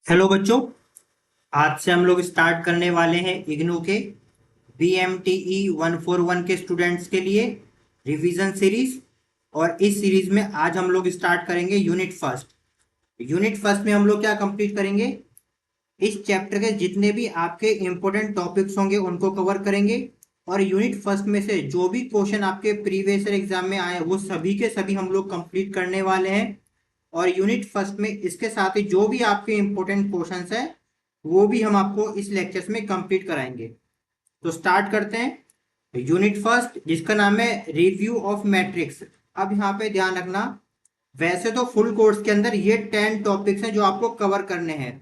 Hello बच्चों। आज से हम लोग स्टार्ट करने वाले हैं इग्नू के BMTE 141 के स्टूडेंट्स के लिए रिवीजन सीरीज। और इस सीरीज में आज हम लोग स्टार्ट करेंगे यूनिट फर्स्ट। यूनिट फर्स्ट में हम लोग क्या कंप्लीट करेंगे, इस चैप्टर के जितने भी आपके इंपॉर्टेंट टॉपिक्स होंगे उनको कवर करेंगे। और यूनिट फर्स्ट में से जो भी क्वेश्चन आपके प्रीवियस ईयर एग्जाम में आए वो सभी के सभी हम लोग कंप्लीट करने वाले हैं। और यूनिट फर्स्ट में इसके साथ ही जो भी आपके इंपॉर्टेंट क्वेश्चंस है वो भी हम आपको इस लेक्चर्स में कंप्लीट कराएंगे। तो स्टार्ट करते हैं यूनिट फर्स्ट, जिसका नाम है रिव्यू ऑफ मैट्रिक्स। अब यहाँ पे ध्यान रखना, वैसे तो फुल कोर्स के अंदर ये 10 टॉपिक्स हैं जो आपको कवर करने हैं।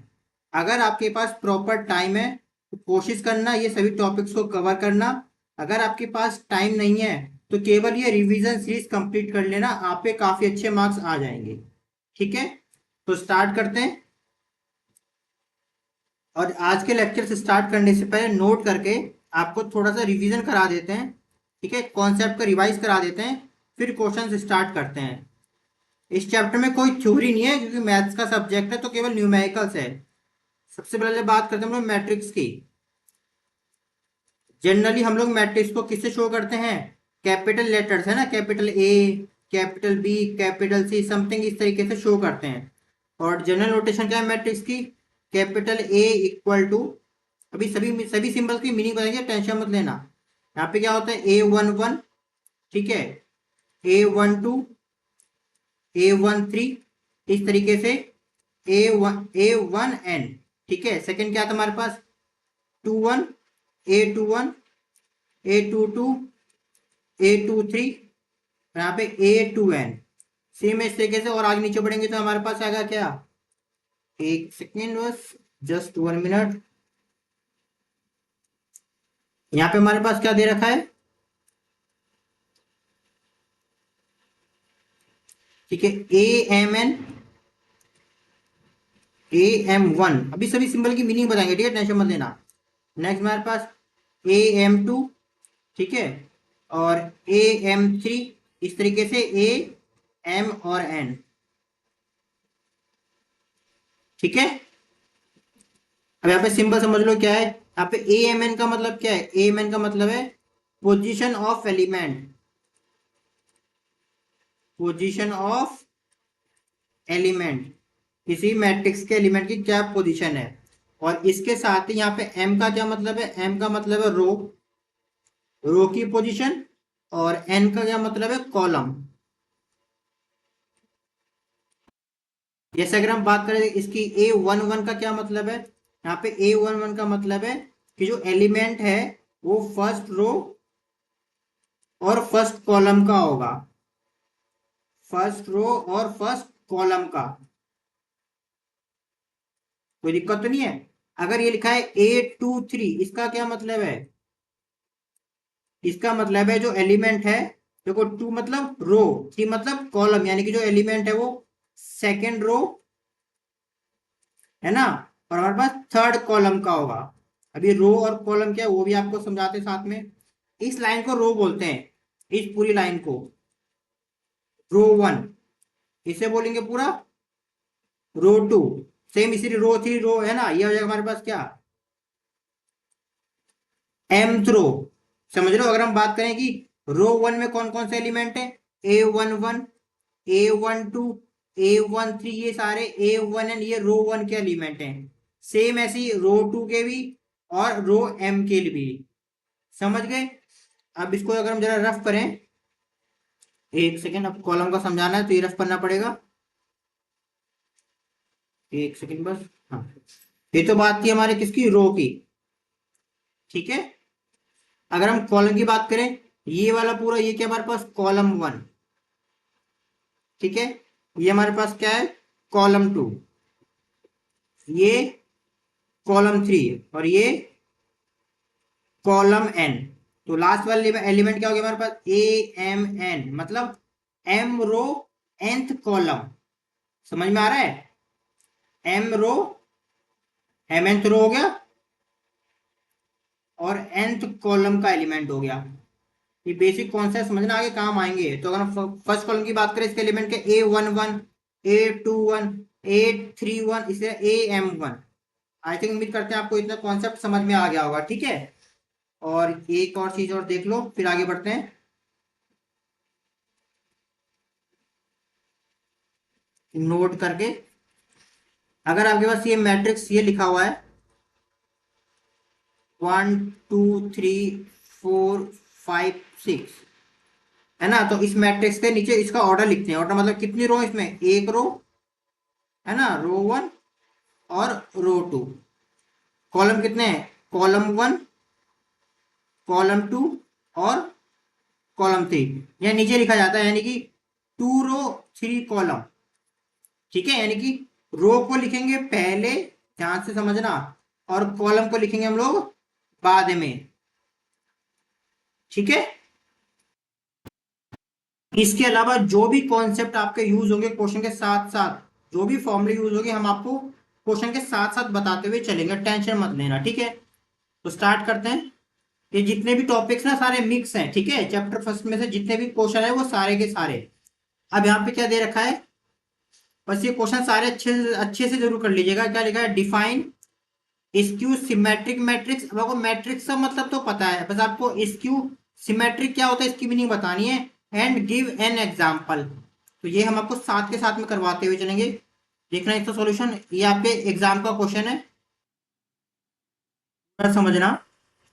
अगर आपके पास प्रॉपर टाइम है तो कोशिश करना ये सभी टॉपिक्स को कवर करना। अगर आपके पास टाइम नहीं है तो केवल ये रिवीजन सीरीज कंप्लीट कर लेना, आप पे काफी अच्छे मार्क्स आ जाएंगे। ठीक है, तो स्टार्ट करते हैं। और आज के लेक्चर से स्टार्ट करने से पहले नोट करके आपको थोड़ा सा रिवीजन करा देते हैं। ठीक है, कॉन्सेप्ट का रिवाइज करा देते हैं, फिर क्वेश्चन स्टार्ट करते हैं। इस चैप्टर में कोई थ्योरी नहीं है क्योंकि मैथ्स का सब्जेक्ट है, तो केवल न्यूमेरिकल्स है। सबसे पहले बात करते हैं हम लोग मैट्रिक्स की। जनरली हम लोग मैट्रिक्स को किससे शो करते हैं, कैपिटल लेटर्स है ना, capital A, capital B, capital C, something इस तरीके से शो करते हैं। और जनरल नोटेशन क्या है मैट्रिक्स की, कैपिटल ए इक्वल टू, अभी सभी सभी सिंबल्स की मीनिंग बताएंगे, टेंशन मत लेना। यहाँ पे क्या होता है A11, ठीक है, A12, A13, इस तरीके से A1N। ठीक है, सेकंड क्या था हमारे पास 21, A21, A22, A23, यहाँ पे A2N। सेम इस तरीके से और आगे नीचे बढ़ेंगे तो हमारे पास आएगा क्या, एक सेकेंड बस, जस्ट 1 मिनट। यहाँ पे हमारे पास क्या दे रखा है, ठीक है, AM1, AM1, अभी सभी सिंबल की मीनिंग बताएंगे, ठीक है, टेंशन मत लेना। नेक्स्ट हमारे पास AM2, ठीक है, और AM3, इस तरीके से AM और N। ठीक है, अब यहाँ पे सिंबल समझ लो क्या है। यहाँ पे AMN का मतलब क्या है, AMN का मतलब है position of element, position of element, किसी मैट्रिक्स के एलिमेंट की क्या पोजीशन है। और इसके साथ ही यहाँ पे M का क्या मतलब है, M का मतलब है रो, रो की पोजीशन। और N का क्या मतलब है, कॉलम। जैसे अगर हम बात करें इसकी A11 का क्या मतलब है, यहाँ पे A11 का मतलब है कि जो एलिमेंट है वो फर्स्ट रो और फर्स्ट कॉलम का होगा, फर्स्ट रो और फर्स्ट कॉलम का। कोई दिक्कत तो नहीं है। अगर ये लिखा है A23, इसका क्या मतलब है, इसका मतलब है जो एलिमेंट है, देखो 2 मतलब रो, 3 मतलब कॉलम, यानी कि जो एलिमेंट है वो सेकेंड रो है ना, और हमारे पास थर्ड कॉलम का होगा। अभी रो और कॉलम क्या है वो भी आपको समझाते हैं साथ में। इस लाइन को रो बोलते हैं, इस पूरी लाइन को रो 1, इसे बोलेंगे पूरा रो 2। सेम इसी रो 3 रो है ना, ये हो जाएगा हमारे पास क्या, mth रो। समझ रहे हो, अगर हम बात करें कि रो 1 में कौन कौन से एलिमेंट है, A11, A12, A13, ये सारे A1N, ये रो 1 के एलिमेंट हैं। सेम ऐसी रो 2 के भी और रो के लिए भी। समझ गए। अब इसको अगर हम जरा रफ करें, एक सेकेंड, अब कॉलम का समझाना है तो ये रफ करना पड़ेगा, एक सेकेंड बस। हाँ, ये तो बात थी हमारे किसकी, रो की। ठीक है, अगर हम कॉलम की बात करें, ये वाला पूरा ये क्या हमारे पास कॉलम 1, ठीक है, ये हमारे पास क्या है कॉलम 2, ये कॉलम 3, और ये कॉलम N। तो लास्ट वाले एलिमेंट क्या हो गया हमारे पास AMN, मतलब M रो nth कॉलम। समझ में आ रहा है, M रो mth रो हो गया और nth कॉलम का एलिमेंट हो गया। ये बेसिक कॉन्सेप्ट समझना, आगे काम आएंगे। तो अगर हम फर्स्ट कॉलम की बात करें, इसके एलिमेंट के A11, A21, 831 इसे AM1। आई थिंक उम्मीद करते हैं आपको इतना कॉन्सेप्ट समझ में आ गया होगा, ठीक है। और एक और चीज और देख लो, फिर आगे बढ़ते हैं। नोट करके, अगर आपके पास ये मैट्रिक्स ये लिखा हुआ है 1 2 3 4 5 6, है ना, तो इस मैट्रिक्स के नीचे इसका ऑर्डर लिखते हैं। ऑर्डर मतलब कितनी रो इसमें, एक रो, है ना, रो 1 और रो 2। कॉलम कितने हैं, कॉलम 1, कॉलम 2 और कॉलम 3। यह नीचे लिखा जाता है, यानी कि 2 रो 3 कॉलम, ठीक है। यानी कि रो को लिखेंगे पहले, ध्यान से समझना, और कॉलम को लिखेंगे हम लोग बाद में, ठीक है। इसके अलावा जो भी कॉन्सेप्ट आपके यूज होंगे क्वेश्चन के साथ साथ, जो भी फॉर्मूले यूज होंगे, हम आपको क्वेश्चन के साथ साथ बताते हुए चलेंगे, टेंशन मत लेना, ठीक है। तो स्टार्ट करते हैं। ये जितने भी टॉपिक्स ना सारे मिक्स हैं, ठीक है। चैप्टर फर्स्ट में से जितने भी क्वेश्चन है वो सारे के सारे। अब यहाँ पे क्या दे रखा है, बस ये क्वेश्चन सारे अच्छे से जरूर कर लीजिएगा। क्या लिखा है, डिफाइन स्क्यू सिमेट्रिक मैट्रिक्स। अब आपको मैट्रिक्स का मतलब तो पता है, बस आपको स्क्यू सिमेट्रिक क्या होता है इसकी मीनिंग बतानी है। एंड गिव एन एग्जाम्पल, तो ये हम आपको साथ के साथ में करवाते हुए चलेंगे। देखना इसका सॉल्यूशन, ये आपके एग्जाम का क्वेश्चन है, समझना।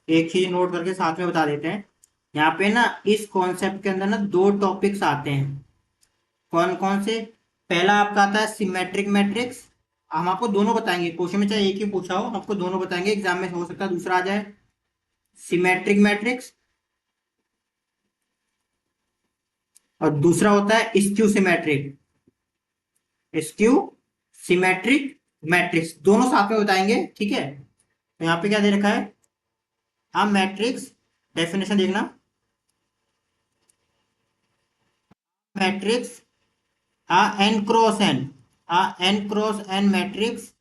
एक चीज नोट करके साथ में बता देते हैं। यहाँ पे ना इस कॉन्सेप्ट के अंदर ना दो टॉपिक्स आते हैं। कौन कौन से, पहला आपका आता है सिमेट्रिक मैट्रिक्स। हम आपको दोनों बताएंगे, क्वेश्चन में चाहे एक ही पूछा हो, आपको दोनों बताएंगे। एग्जाम में हो सकता है दूसरा आ जाए, सिमेट्रिक मैट्रिक्स। और दूसरा होता है skew symmetric, skew symmetric matrix, दोनों साथ में बताएंगे, ठीक है। तो यहाँ पे क्या दे रखा है, आप मैट्रिक्स डेफिनेशन देखना। Matrix N cross N, N cross N matrix.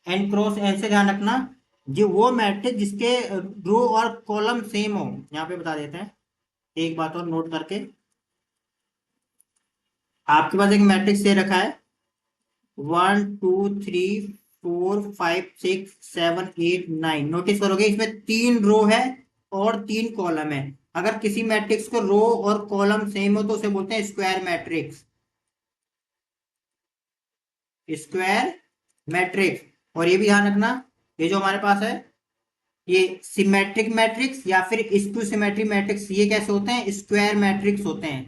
N cross N से ध्यान रखना, जो वो मैट्रिक्स जिसके रो और कॉलम सेम हो। यहाँ पे बता देते हैं एक बात और नोट करके, आपके पास एक मैट्रिक्स दे रखा है 1 2 3 4 5 6 7 8 9। नोटिस करोगे इसमें 3 रो है और 3 कॉलम है। अगर किसी मैट्रिक्स को रो और कॉलम सेम हो तो उसे बोलते हैं स्क्वायर मैट्रिक्स, स्क्वायर मैट्रिक्स। और ये भी ध्यान रखना, ये जो हमारे पास है ये सिमेट्रिक मैट्रिक्स या फिर स्क्यू सिमेट्रिक मैट्रिक्स, ये कैसे होते हैं, स्क्वायर मैट्रिक्स होते हैं,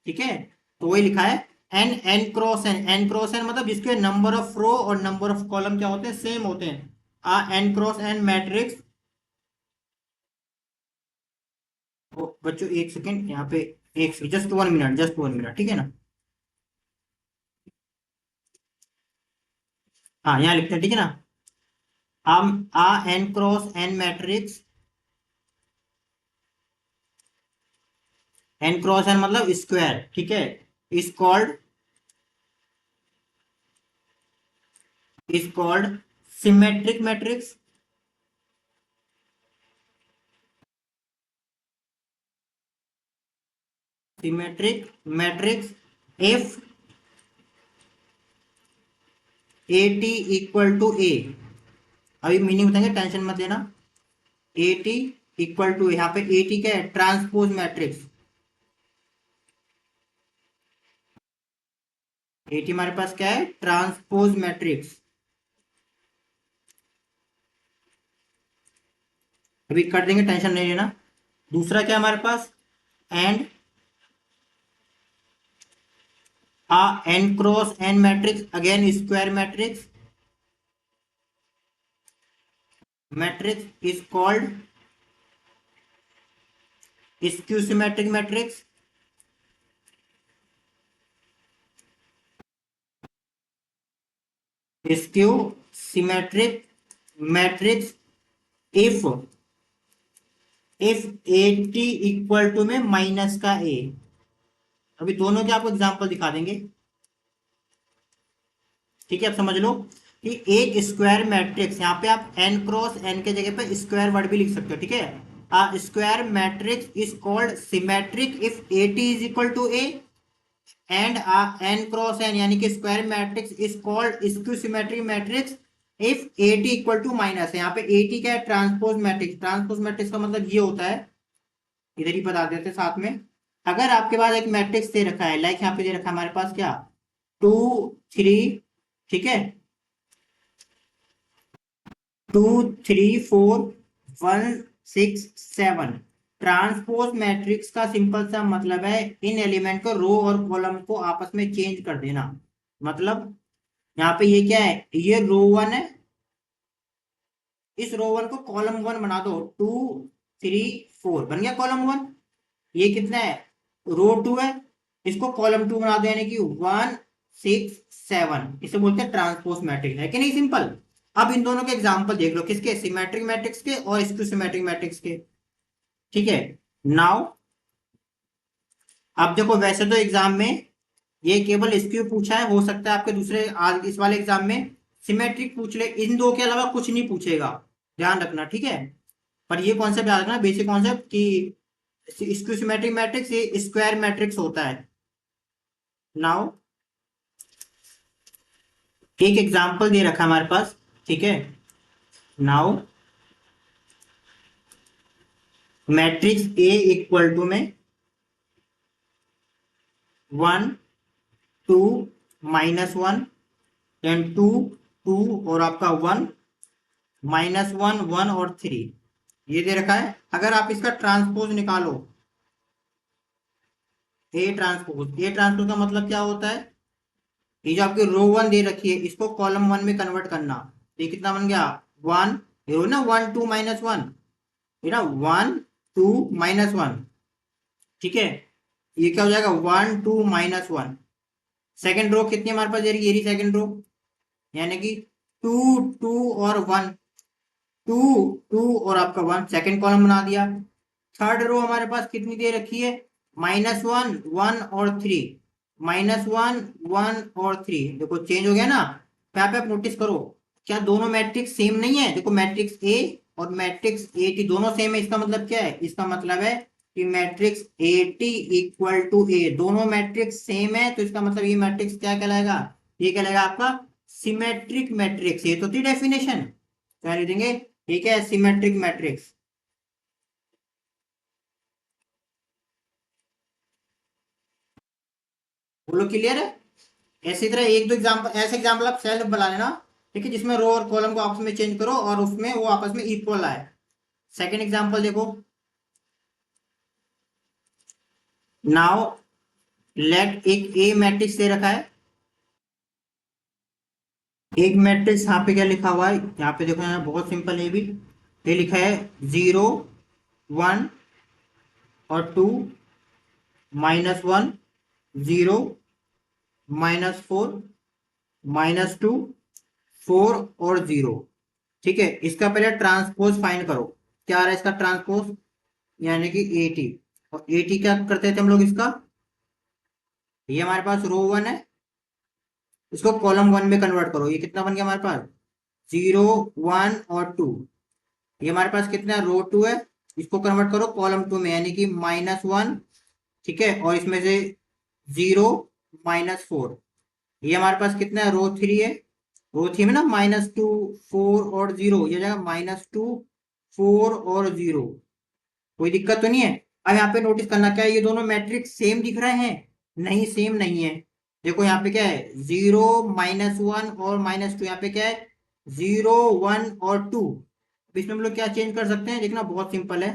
ठीक है। तो वही लिखा है N, N cross N. N cross N मतलब जिसके नंबर ऑफ रो और नंबर ऑफ कॉलम क्या होते हैं, सेम होते हैं। N cross N matrix. बच्चों एक सेकेंड यहाँ पे, एक जस्ट 1 मिनट, जस्ट 1 मिनट, ठीक है ना। हाँ यहाँ लिखते हैं, ठीक है ना। हम N cross N matrix, N cross N मतलब स्क्वायर, ठीक है, is called, symmetric matrix. Symmetric matrix if A T equal to A. अभी मीनिंग बताएंगे, टेंशन मत लेना। ए टी इक्वल टू, यहाँ पे ए टी क्या है, ट्रांसपोज मैट्रिक्स। ए टी हमारे पास क्या है, ट्रांसपोज मैट्रिक्स। अभी कर देंगे, टेंशन नहीं लेना। दूसरा क्या हमारे पास, and N cross N matrix, again square matrix. Matrix is called skew symmetric matrix. Skew symmetric matrix if A T equal to में माइनस का ए। अभी दोनों के आपको एग्जांपल दिखा देंगे, ठीक है। आप समझ लो कि एक स्क्वायर मैट्रिक्स, यहाँ पे आप एन क्रॉस एन के जगह पे स्क्वायर वर्ड भी लिख सकते हो, ठीक है। Square matrix is called symmetric if A T is equal to A and n cross n यानी कि square matrix is called skew symmetric matrix if AT equal to minus है। यहाँ पे AT क्या है? Transpose matrix. ट्रांसपोज मैट्रिक्स का मतलब ये होता है, इधर ही बता देते साथ में। अगर आपके पास एक मैट्रिक्स दे रखा है, लाइक यहाँ पे दे रखा है हमारे पास क्या, 2 3, ठीक है, 2 3 4 1 6 7। ट्रांसपोज मैट्रिक्स का सिंपल सा मतलब है इन एलिमेंट को, रो और कॉलम को आपस में चेंज कर देना। मतलब यहाँ पे ये क्या है, ये रो 1 है, इस रो 1 को कॉलम 1 बना दो, 2 3 4 बन गया कॉलम 1। ये कितना है, रो 2 है, इसको कॉलम 2 बना दो, यानी कि 1 6 7। इसे बोलते हैं ट्रांसपोज मैट्रिक्स, है कि नहीं सिंपल। अब इन दोनों के एग्जांपल देख लो, किसके, सिमेट्रिक मैट्रिक्स के और स्क्यू सिमेट्रिक मैट्रिक्स के, ठीक है। नाउ अब देखो, वैसे तो एग्जाम में ये केवल स्क्यू पूछा है, हो सकता है आपके दूसरे आज इस वाले एग्जाम में सिमेट्रिक पूछ ले, इन दो के अलावा कुछ नहीं पूछेगा, ध्यान रखना, ठीक है। पर ये कॉन्सेप्ट याद रखना, बेसिक कॉन्सेप्ट कि स्क्यू सिमेट्रिक मैट्रिक्स ये स्क्वायर मैट्रिक्स होता है। नाउ एक एग्जांपल दे रखा है हमारे पास, ठीक है। Now matrix A equal to में 1 2 -1 देन 2 2 और आपका 1 -1 1 और 3, ये दे रखा है। अगर आप इसका ट्रांसपोज निकालो, ए ट्रांसपोज का मतलब क्या होता है, ये जो आपकी रो 1 दे रखी है इसको कॉलम 1 में कन्वर्ट करना। ये कितना बन गया, 1, ये हो ना 1 2 -1, ये ना 1 2 -1, ठीक है। ये क्या हो जाएगा, 1 2 -1। सेकंड रो कितनी हमारे पास दे रही है, ये रही सेकंड रो, यानी कि 2 2 और 1, 2 2 और आपका 1, सेकंड कॉलम बना दिया। थर्ड रो हमारे पास कितनी दे रखी है, -1 1 और 3, -1 1 और 3, देखो चेंज हो गया ना। यहाँ पे आप नोटिस करो, क्या दोनों मैट्रिक्स सेम नहीं है, देखो मैट्रिक्स ए और मैट्रिक्स ए टी दोनों सेम है। इसका मतलब क्या है, इसका मतलब है कि matrix A T equal to A, दोनों मैट्रिक्स सेम है, तो इसका मतलब ये मैट्रिक्स क्या कहलाएगा, ये कहलाएगा आपका सिमेट्रिक मैट्रिक्स। ये तो थी डेफिनेशन, क्या लिख देंगे, ठीक है, सिमेट्रिक मैट्रिक्स। बोलो क्लियर है। ऐसी तरह एक दो एग्जाम्पल, ऐसे एग्जाम्पल आप सेल्फ बना लेना, ठीक है, जिसमें रो और कॉलम को आपस में चेंज करो और उसमें वो आपस में इक्वल आए। सेकंड एग्जाम्पल देखो, नाउ लेट एक ए मैट्रिक्स दे रखा है, एक मैट्रिक्स यहाँ पे क्या लिखा हुआ है, यहाँ पे देखो, यहाँ बहुत सिंपल है भी, ये लिखा है 0 1 और 2 -1 0 -4 -2 4 और 0, ठीक है। इसका पहले ट्रांसपोज फाइंड करो, क्या आ रहा है इसका ट्रांसपोज, यानी कि 80। और 80 क्या करते थे हम लोग इसका, ये हमारे पास रो 1 है, इसको कॉलम 1 में कन्वर्ट करो, ये कितना बन गया हमारे पास, 0 1 और 2। ये हमारे पास कितना है, रो 2 है, इसको कन्वर्ट करो कॉलम 2 में, यानी कि -1, ठीक है, और इसमें से 0 -4। ये हमारे पास कितना है, रो 3 है, रो 3 में ना -2 4 और 0, ये जाएगा -2 4 और 0। कोई दिक्कत तो नहीं है। अब यहाँ पे नोटिस करना क्या है, ये दोनों मैट्रिक्स सेम दिख रहे हैं, नहीं सेम नहीं है। देखो यहाँ पे क्या है, 0 -1 और -2, यहाँ पे क्या है 0 1 और 2। इसमें हम लोग क्या चेंज कर सकते हैं, देखना बहुत सिंपल है,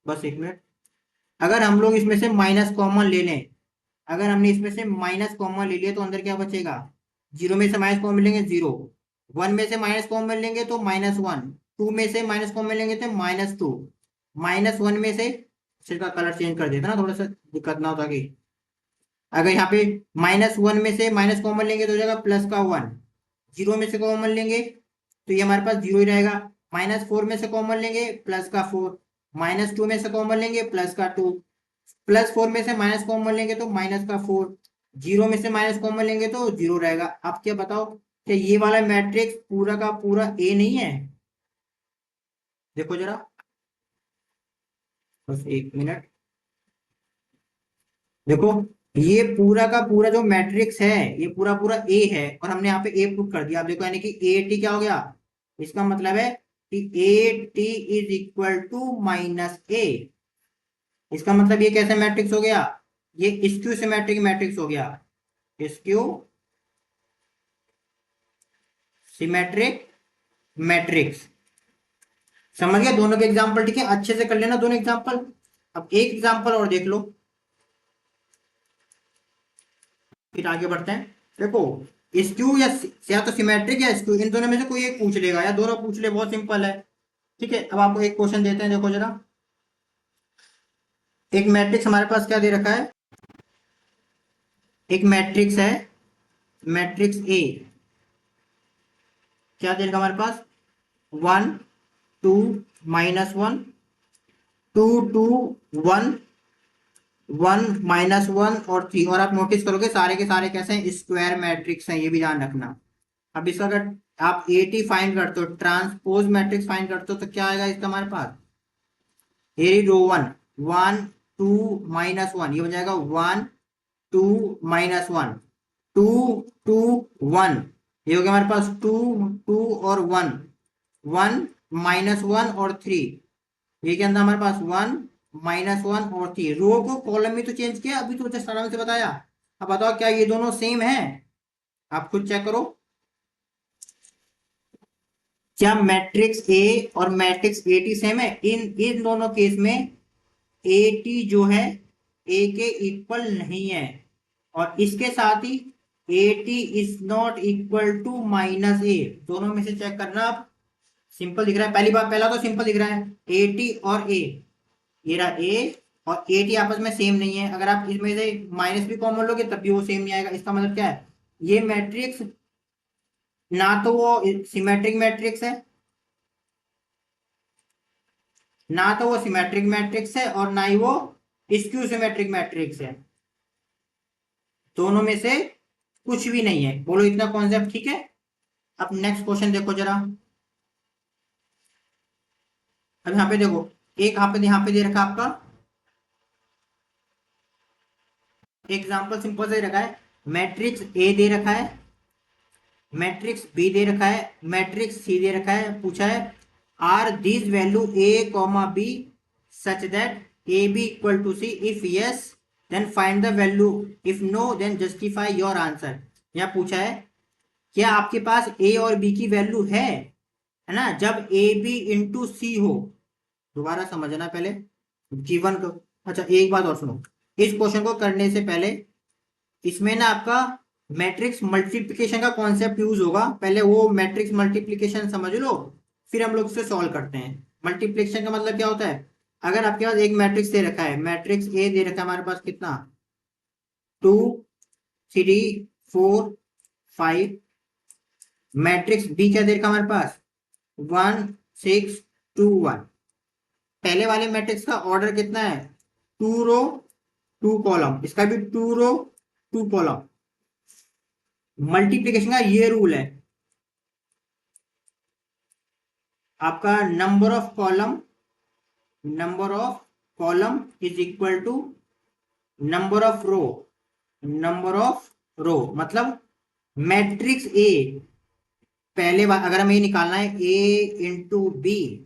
बस एक मिनट। अगर हम लोग इसमें से माइनस कॉमन ले लें, अगर हमने इसमें से माइनस कॉमन ले लिया तो अंदर क्या बचेगा, 0 में से माइनस कॉमन लेंगे 0, 1 में से माइनस कॉमन लेंगे तो -1, 2 में से माइनस कॉमन लेंगे तो -2, -1 में से, इसका कलर चेंज कर देता ना, थोड़ा सा दिक्कत ना होता कि, अगर यहाँ पे -1 में से माइनस कॉमन लेंगे तो हो जाएगा +1, 0 में से कॉमन लेंगे तो ये हमारे पास 0 ही रहेगा, -4 में से कॉमन लेंगे +4, -2 में से कॉमन लेंगे +2, +4 में से माइनस कॉमन लेंगे तो -4, 0 में से माइनस कॉमन लेंगे तो 0 रहेगा। अब क्या बताओ, क्या ये वाला मैट्रिक्स पूरा का पूरा ए नहीं है, देखो जरा, बस एक मिनट, देखो ये पूरा का पूरा जो मैट्रिक्स है ये पूरा पूरा ए है और हमने यहाँ पे ए पुट कर दिया। आप देखो यानी कि ए टी क्या हो गया, इसका मतलब है कि A T is equal to minus A. इसका मतलब ये कैसे मैट्रिक्स हो गया, ये स्क्यू सिमेट्रिक मैट्रिक्स हो गया, स्क्यू सिमेट्रिक मैट्रिक्स। समझ गया दोनों के एग्जांपल, ठीक है, अच्छे से कर लेना दोनों एग्जांपल। अब एक एग्जांपल और देख लो फिर आगे बढ़ते हैं। देखो स्क्यू या तो सिमेट्रिक या स्क्यू, इन दोनों में से कोई एक पूछ लेगा या दोनों पूछ ले, बहुत सिंपल है। ठीक है, अब आपको एक क्वेश्चन देते हैं, देखो जरा। एक मैट्रिक्स हमारे पास क्या दे रखा है, एक मैट्रिक्स है, मैट्रिक्स ए। क्या दे रखा हमारे पास, 1 2 -1 2 2 1 1 -1 और 3। और आप नोटिस करोगे सारे के सारे कैसे हैं, स्क्वायर मैट्रिक्स हैं, ये भी ध्यान रखना। अब इसका अगर आप एटी फाइंड करते हो, ट्रांसपोज मैट्रिक्स फाइंड करते हो, तो क्या आएगा इसका हमारे पास, ये रो 1 1 2 -1, ये बन जाएगा 1 2 -1 2 2 1। ये हो गया हमारे पास 2 2 और 1 1 -1 और 3। ये क्या अंदर हमारे पास 1 -1 और 3। रो को कॉलम में तो चेंज किया अभी तो जस्ट आराम से बताया। अब बताओ क्या ये दोनों सेम है, आप खुद चेक करो। क्या मैट्रिक्स ए और मैट्रिक्स ए टी सेम है, इन इन दोनों केस में ए टी जो है ए के इक्वल नहीं है, और इसके साथ ही A T is not equal to minus A. दोनों में से चेक करना आप, सिंपल दिख रहा है, पहली बात पहला तो सिंपल दिख रहा है, ए टी और ए, ये रहा ए और ए टी आपस में सेम नहीं है। अगर आप इसमें से माइनस भी कॉमन लोगे तब भी वो सेम नहीं आएगा। इसका मतलब क्या है, ये मैट्रिक्स ना तो वो सिमेट्रिक मैट्रिक्स है, ना तो वो सिमेट्रिक मैट्रिक्स है और ना ही वो स्क्यू सिमेट्रिक मैट्रिक्स है। दोनों में से कुछ भी नहीं है, बोलो इतना कॉन्सेप्ट ठीक है। अब नेक्स्ट क्वेश्चन देखो जरा। अब यहाँ पे देखो, एक यहाँ पे दे रखा आपका एग्जाम्पल, सिंपल से रखा है, मैट्रिक्स ए दे रखा है, मैट्रिक्स बी दे रखा है, मैट्रिक्स सी दे रखा है। पूछा है are this value A comma B such that A B equal to C, if yes then find the value, if no then justify your answer. यहाँ पूछा है क्या आपके पास ए और बी की वैल्यू है ना, जब ए बी इंटू सी हो। दोबारा समझना पहले गिवन को। अच्छा एक बात और सुनो, इस क्वेश्चन को करने से पहले इसमें ना आपका मैट्रिक्स मल्टीप्लिकेशन का कॉन्सेप्ट यूज होगा, पहले वो मैट्रिक्स मल्टीप्लिकेशन समझ लो, फिर हम लोग उसे सॉल्व करते हैं। मल्टीप्लिकेशन का मतलब क्या होता है, अगर आपके पास एक मैट्रिक्स दे रखा है, मैट्रिक्स ए दे रखा है हमारे पास कितना 2 3 4 5, मैट्रिक्स बी क्या दे रखा हमारे पास 1 6 2 1। पहले वाले मैट्रिक्स का ऑर्डर कितना है, 2 रो 2 कॉलम, इसका भी 2 रो 2 कॉलम। मल्टीप्लिकेशन का ये रूल है, आपका number of column is equal to number of row. मतलब मैट्रिक्स ए, पहले अगर हमें ये निकालना है ए इंटू बी,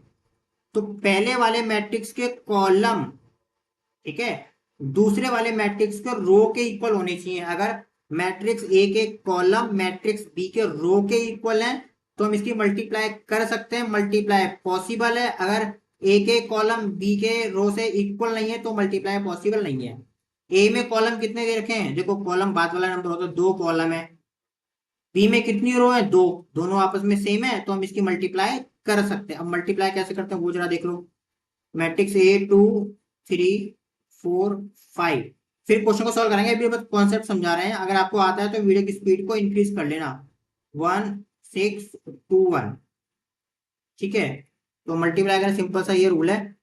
तो पहले वाले मैट्रिक्स के कॉलम, ठीक है, दूसरे वाले मैट्रिक्स के रो के इक्वल होने चाहिए। अगर मैट्रिक्स ए के कॉलम मैट्रिक्स बी के रो के इक्वल हैं तो हम इसकी मल्टीप्लाई कर सकते हैं, मल्टीप्लाई पॉसिबल है। अगर ए के कॉलम बी के रो से इक्वल नहीं है तो मल्टीप्लाई पॉसिबल नहीं है। ए में कॉलम कितने दे रखे हैं, देखो कॉलम बाद वाला नंबर होता है, 2 कॉलम है। बी में कितनी रो है, 2, दोनों आपस में सेम है तो हम इसकी मल्टीप्लाई कर सकते हैं। अब मल्टीप्लाई कैसे करते हैं वो जरा देख लो, मैट्रिक्स ए 2 3 4 5। फिर क्वेश्चन को सॉल्व करेंगे, अभी बस कॉन्सेप्ट समझा रहे हैं। अगर आपको आता है तो वीडियो की स्पीड को इंक्रीज कर लेना। 1 6 2 1, ठीक है। तो मल्टीप्लाई करना सिंपल सा ये रूल है,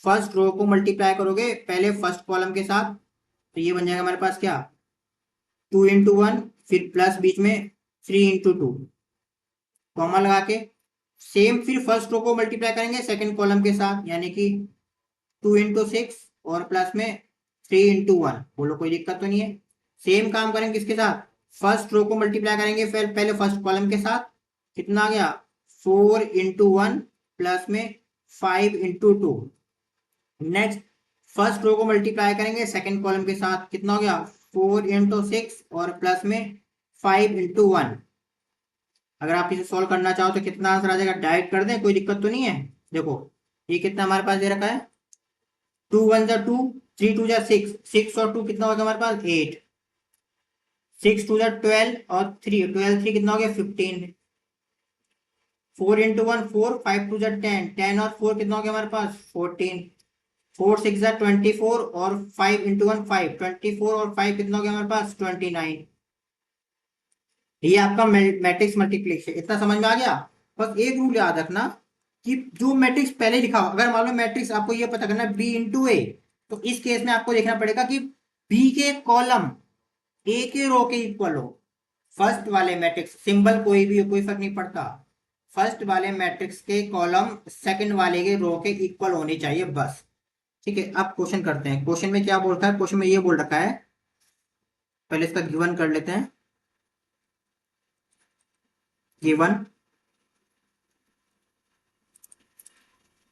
फर्स्ट रो को मल्टीप्लाई करोगे पहले फर्स्ट कॉलम के साथ, तो ये बन जाएगा हमारे पास क्या 2 × 1, फिर प्लस बीच में 3 × 2, कॉमा लगा के सेम फिर फर्स्ट रो को मल्टीप्लाई करेंगे सेकंड कॉलम के साथ, यानी कि 2 × 6 और प्लस में 3 × 1। बोलो कोई दिक्कत तो नहीं है। सेम काम करेंगे किसके साथ, फर्स्ट रो को मल्टीप्लाई करेंगे फिर पहले फर्स्ट कॉलम के साथ, कितना आ गया 4 × 1 प्लस में 5 × 2। नेक्स्ट फर्स्ट रो को मल्टीप्लाई करेंगे सेकंड कॉलम के साथ, कितना हो गया 4 × 6 और प्लस में 5 × 1। अगर आप इसे सॉल्व करना चाहो तो कितना आंसर आ जाएगा, डायरेक्ट कर दें, कोई दिक्कत तो नहीं है। देखो ये कितना हमारे पास दे रखा है, 2 × 1 = 2, 3 × 2 = 6, 6 और 2 कितना होगा हमारे पास 8, 6 × 2 = 12 और 3 12 3 कितना हो गया 15, 4 × 1 4, 5 × 2 = 10, 10 और 4 कितना हो गया हमारे पास 14, 4 × 6 = 24 और 5 × 1 5, 24 और 5 कितना हो गया हमारे पास 29। ये आपका मैट्रिक्स मल्टीप्लिकेशन, इतना समझ में आ गया। बस एक रूल याद रखना कि जो मैट्रिक्स पहले लिखा हो, अगर मान लो मैट्रिक्स आपको ये पता करना है बी इंटू ए, तो इस केस में आपको देखना पड़ेगा कि बी के कॉलम ए के रो के इक्वल हो। फर्स्ट वाले मैट्रिक्स सिंबल कोई भी हो, कोई फर्क नहीं पड़ता, फर्स्ट वाले मैट्रिक्स के कॉलम सेकंड वाले के रो के इक्वल होने चाहिए बस। ठीक है, अब क्वेश्चन करते हैं। क्वेश्चन में क्या बोल रखा है, क्वेश्चन में ये बोल रखा है, पहले इसका गिवन कर लेते हैं। गिवन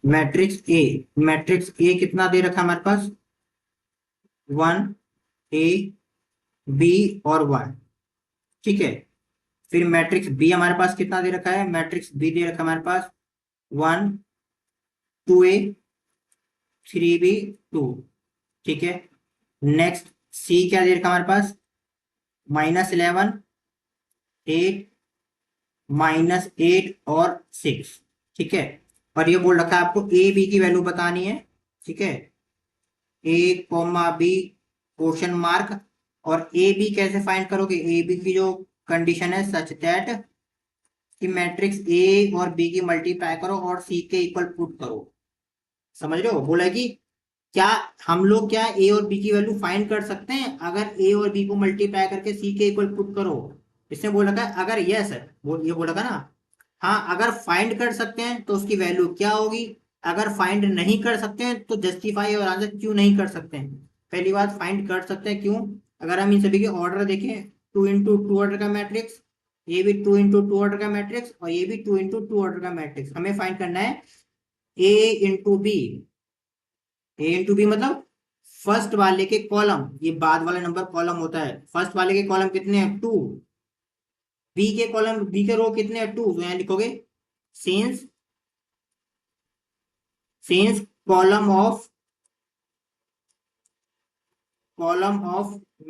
मैट्रिक्स ए कितना दे रखा है हमारे पास 1 A B और 1। ठीक है, फिर मैट्रिक्स बी हमारे पास कितना दे रखा है, मैट्रिक्स बी दे रखा है हमारे पास 1 2A 3B 2। ठीक है, नेक्स्ट सी क्या दे रखा है हमारे पास -11 8 -8 और 6। ठीक है, और ये बोल रखा है आपको ए बी की वैल्यू बतानी है। ठीक है, ए कॉमा बी क्वेश्चन मार्क, और ए बी कैसे फाइंड करोगे, ए बी की जो कंडीशन है सच दैट कि मैट्रिक्स ए और बी की मल्टीप्लाई करो और सी के इक्वल पुट करो। समझ रहे हो, बोला है कि क्या हम लोग क्या ए और बी की वैल्यू फाइंड कर सकते हैं अगर ए और बी को मल्टीप्लाई करके सी के इक्वल पुट करो। इसने बोल रखा है अगर यस है, ये बोल रखा ना, हाँ अगर फाइंड कर सकते हैं तो उसकी वैल्यू क्या होगी, अगर फाइंड नहीं कर सकते हैं तो जस्टिफाई और आंसर क्यों नहीं कर सकते हैं। पहली बात फाइंड कर सकते हैं क्यों, अगर हम इन सभी के ऑर्डर देखें 2 × 2 ऑर्डर का मैट्रिक्स, ये भी 2 × 2 ऑर्डर का मैट्रिक्स और ये भी 2 × 2 ऑर्डर का मैट्रिक्स, हमें फाइंड करना है ए इंटू बी। ए इंटू बी मतलब फर्स्ट वाले के कॉलम, ये बाद वाला नंबर कॉलम होता है, फर्स्ट वाले के कॉलम कितने हैं 2, बी के कॉलम बी के रो कितने हैं 2, तो यहां लिखोगे since since column of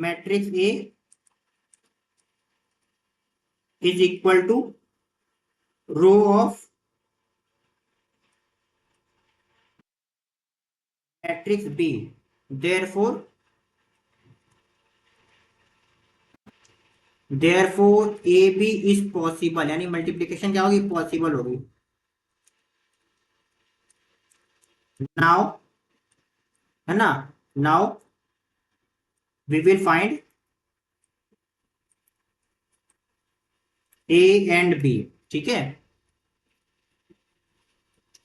matrix A is equal to row of matrix B, therefore A B is possible, यानी मल्टीप्लीकेशन क्या होगी पॉसिबल होगी। नाउ है ना, now we will find A and B. ठीक है,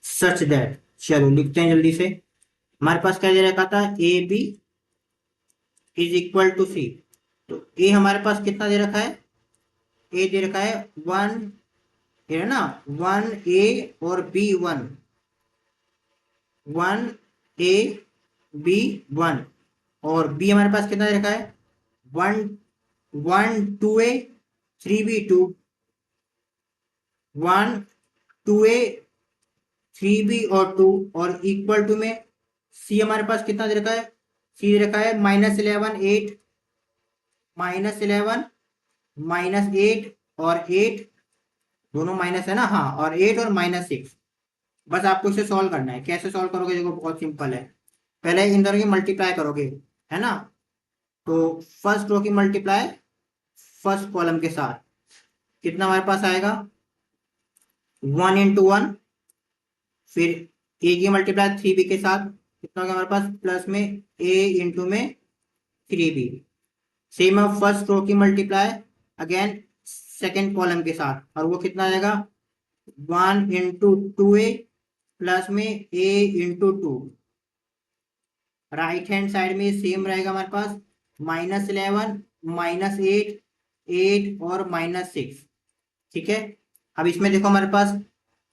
सच दैट, चलो लिखते हैं जल्दी से। हमारे पास क्या दे रखा था, A B is equal to C, तो ए हमारे पास कितना दे रखा है, ए दे रखा है 1, ये है ना 1A और B 1, 1A B 1, और B हमारे पास कितना दे रखा है 1 2A 3B 2, 1 2A 3B और 2, और इक्वल टू में C हमारे पास कितना दे रखा है, C दे रखा है -11 8, -11 -8 और 8, दोनों माइनस है ना, हाँ, और 8 और -6। बस आपको इसे सॉल्व करना है, कैसे सॉल्व करोगे देखो बहुत सिंपल है, पहले इन दोनों की मल्टीप्लाई करोगे है ना, तो फर्स्ट रो की मल्टीप्लाई फर्स्ट कॉलम के साथ, कितना हमारे पास आएगा 1 × 1, फिर ए की मल्टीप्लाई 3B के साथ कितना होगा हमारे पास प्लस में ए इंटू में 3B, सेम अब फर्स्ट रो की मल्टीप्लाई अगेन सेकेंड कॉलम के साथ, और वो कितना आएगा 1 × 2A प्लस में A × 2, राइट हैंड साइड में सेम रहेगा हमारे पास -11 -8, 8 और -6। ठीक है, अब इसमें देखो हमारे पास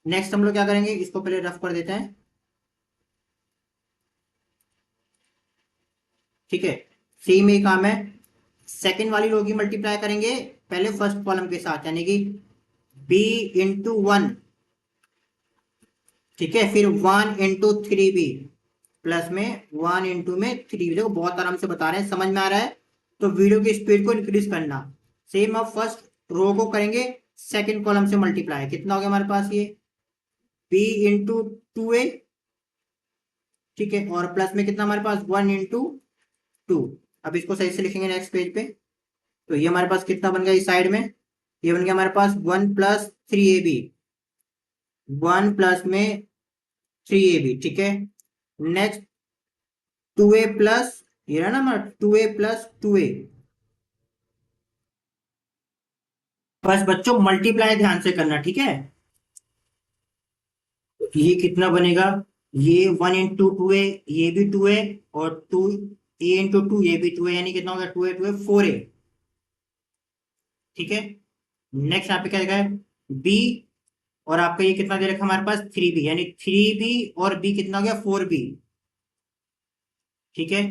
नेक्स्ट हम लोग क्या करेंगे, इसको पहले रफ कर देते हैं। ठीक है, सी में काम है, सेकंड वाली रो की मल्टीप्लाई करेंगे पहले फर्स्ट कॉलम के साथ, यानी कि बी इंटू 1। ठीक है, फिर 1 इंटू 3b प्लस में 1 इंटू में 3b। देखो बहुत आराम से बता रहे हैं, समझ में आ रहा है तो वीडियो की स्पीड को इंक्रीज करना। सेम अब फर्स्ट रो को करेंगे सेकंड कॉलम से मल्टीप्लाई, कितना हो गया हमारे पास ये b इंटू 2a। ठीक है, और प्लस में कितना हमारे पास 1 इंटू 2। अब इसको सही से लिखेंगे नेक्स्ट पेज पे, तो ये हमारे पास कितना बन गया इस साइड में, ये बन गया हमारे पास 1 प्लस 3ab, 1 प्लस में 3ab। ठीक है, नेक्स्ट 2a प्लस, ये रहा ना हमारा 2a प्लस 2a। बस बच्चों मल्टीप्लाई ध्यान से करना, ठीक है। ये कितना बनेगा, ये 1 इंटू 2a, ये भी 2a, और 2a इंटू 2 ये भी 2a, यानी कितना हो गया 2a 2a 4a। ठीक है, नेक्स्ट यहाँ पे क्या देखा है b, और आपका ये कितना दे रखा है हमारे पास 3b, यानी 3b और b कितना हो गया 4b। ठीक है,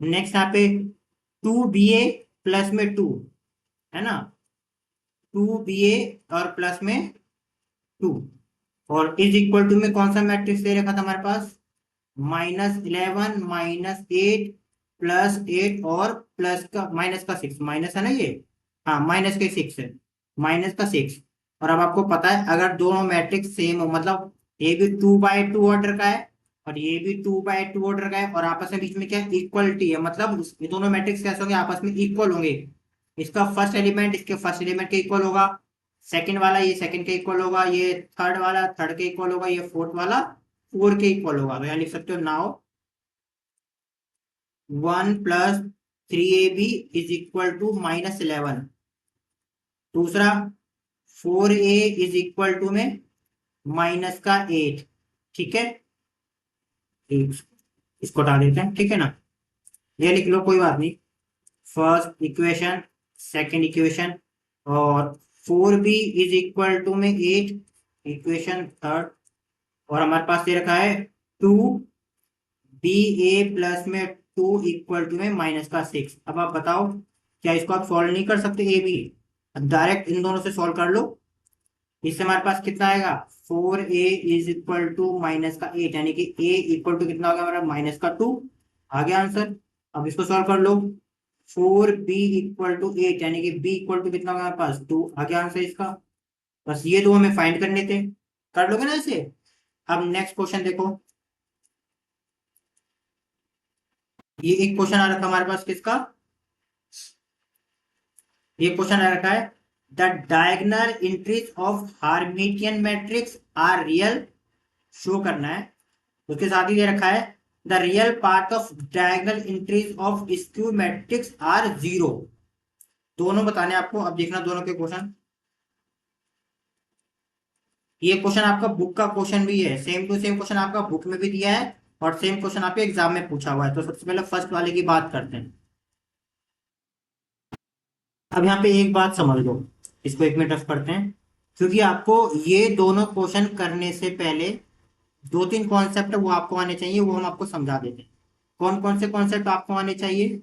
नेक्स्ट यहाँ पे 2ba प्लस में 2, है ना, 2ba और प्लस में 2, और इज इक्वल टू में कौन सा मैट्रिक्स दे रखा था हमारे पास, -11 -8 +8 और प्लस का माइनस का 6, माइनस है ना ये, हाँ माइनस के 6 है, माइनस का 6। और अब आपको पता है अगर दोनों मैट्रिक्स सेम हो, मतलब ये भी 2/2 ऑर्डर का है और ये भी 2/2 ऑर्डर का है, और आपस में बीच में क्या इक्वलिटी है, मतलब ये दोनों मैट्रिक्स कैसे होंगे, आपस में इक्वल होंगे। इसका फर्स्ट एलिमेंट इसके फर्स्ट एलिमेंट के इक्वल होगा, सेकंड वाला ये सेकंड के इक्वल होगा, ये थर्ड वाला थर्ड के इक्वल होगा, ये फोर्थ वाला 4 के इक्वल होगा। तो यहाँ लिख सकते हो now 1 plus 3ab is equal to -11। दूसरा 4a इज इक्वल टू में माइनस का 8। ठीक है, इसको हटा देते हैं, ठीक है ना, ये लिख लो कोई बात नहीं। फर्स्ट इक्वेशन, सेकंड इक्वेशन, और 4b इज इक्वल टू में 8, इक्वेशन थर्ड, और हमारे पास दे रखा है 2ba प्लस में 2 इक्वल टू में माइनस का 6। अब आप बताओ क्या इसको आप सॉल्व नहीं कर सकते, ए बी डायरेक्ट इन दोनों से सॉल्व कर लो। इससे हमारे पास कितना आएगा 4a is equal to minus का 8, यानी कि a इक्वल टू कितना होगा हमारा -2। आ गया आंसर। अब इसको सॉल्व कर लो, 4b इक्वल टू 8, यानी कि b इक्वल टू कितना होगा हमारे पास 2। आ गया आंसर इसका। बस ये दो हमें फाइंड करने थे, कर लोगे ना इसे। अब नेक्स्ट क्वेश्चन देखो, ये एक क्वेश्चन आ रखा हमारे पास किसका, ये क्वेश्चन आ रखा है the diagonal entries of Hermitian matrix are real, show करना है। उसके साथ ही दे रखा है the real part of diagonal entries of skew matrix are 0। दोनों बताने आपको, अब देखना दोनों के क्वेश्चन। ये क्वेश्चन आपका बुक का क्वेश्चन भी है, सेम टू सेम क्वेश्चन आपका बुक में भी दिया है और सेम क्वेश्चन आपके एग्जाम में पूछा हुआ है। तो सबसे पहले फर्स्ट वाले की बात करते हैं। अब यहाँ पे एक बात समझ लो, इसको एक मिनट रफ करते हैं, क्योंकि आपको ये दोनों क्वेश्चन करने से पहले 2-3 कॉन्सेप्ट वो आपको आने चाहिए, वो हम आपको समझा देते हैं। कौन कौन से कॉन्सेप्ट आपको आने चाहिए,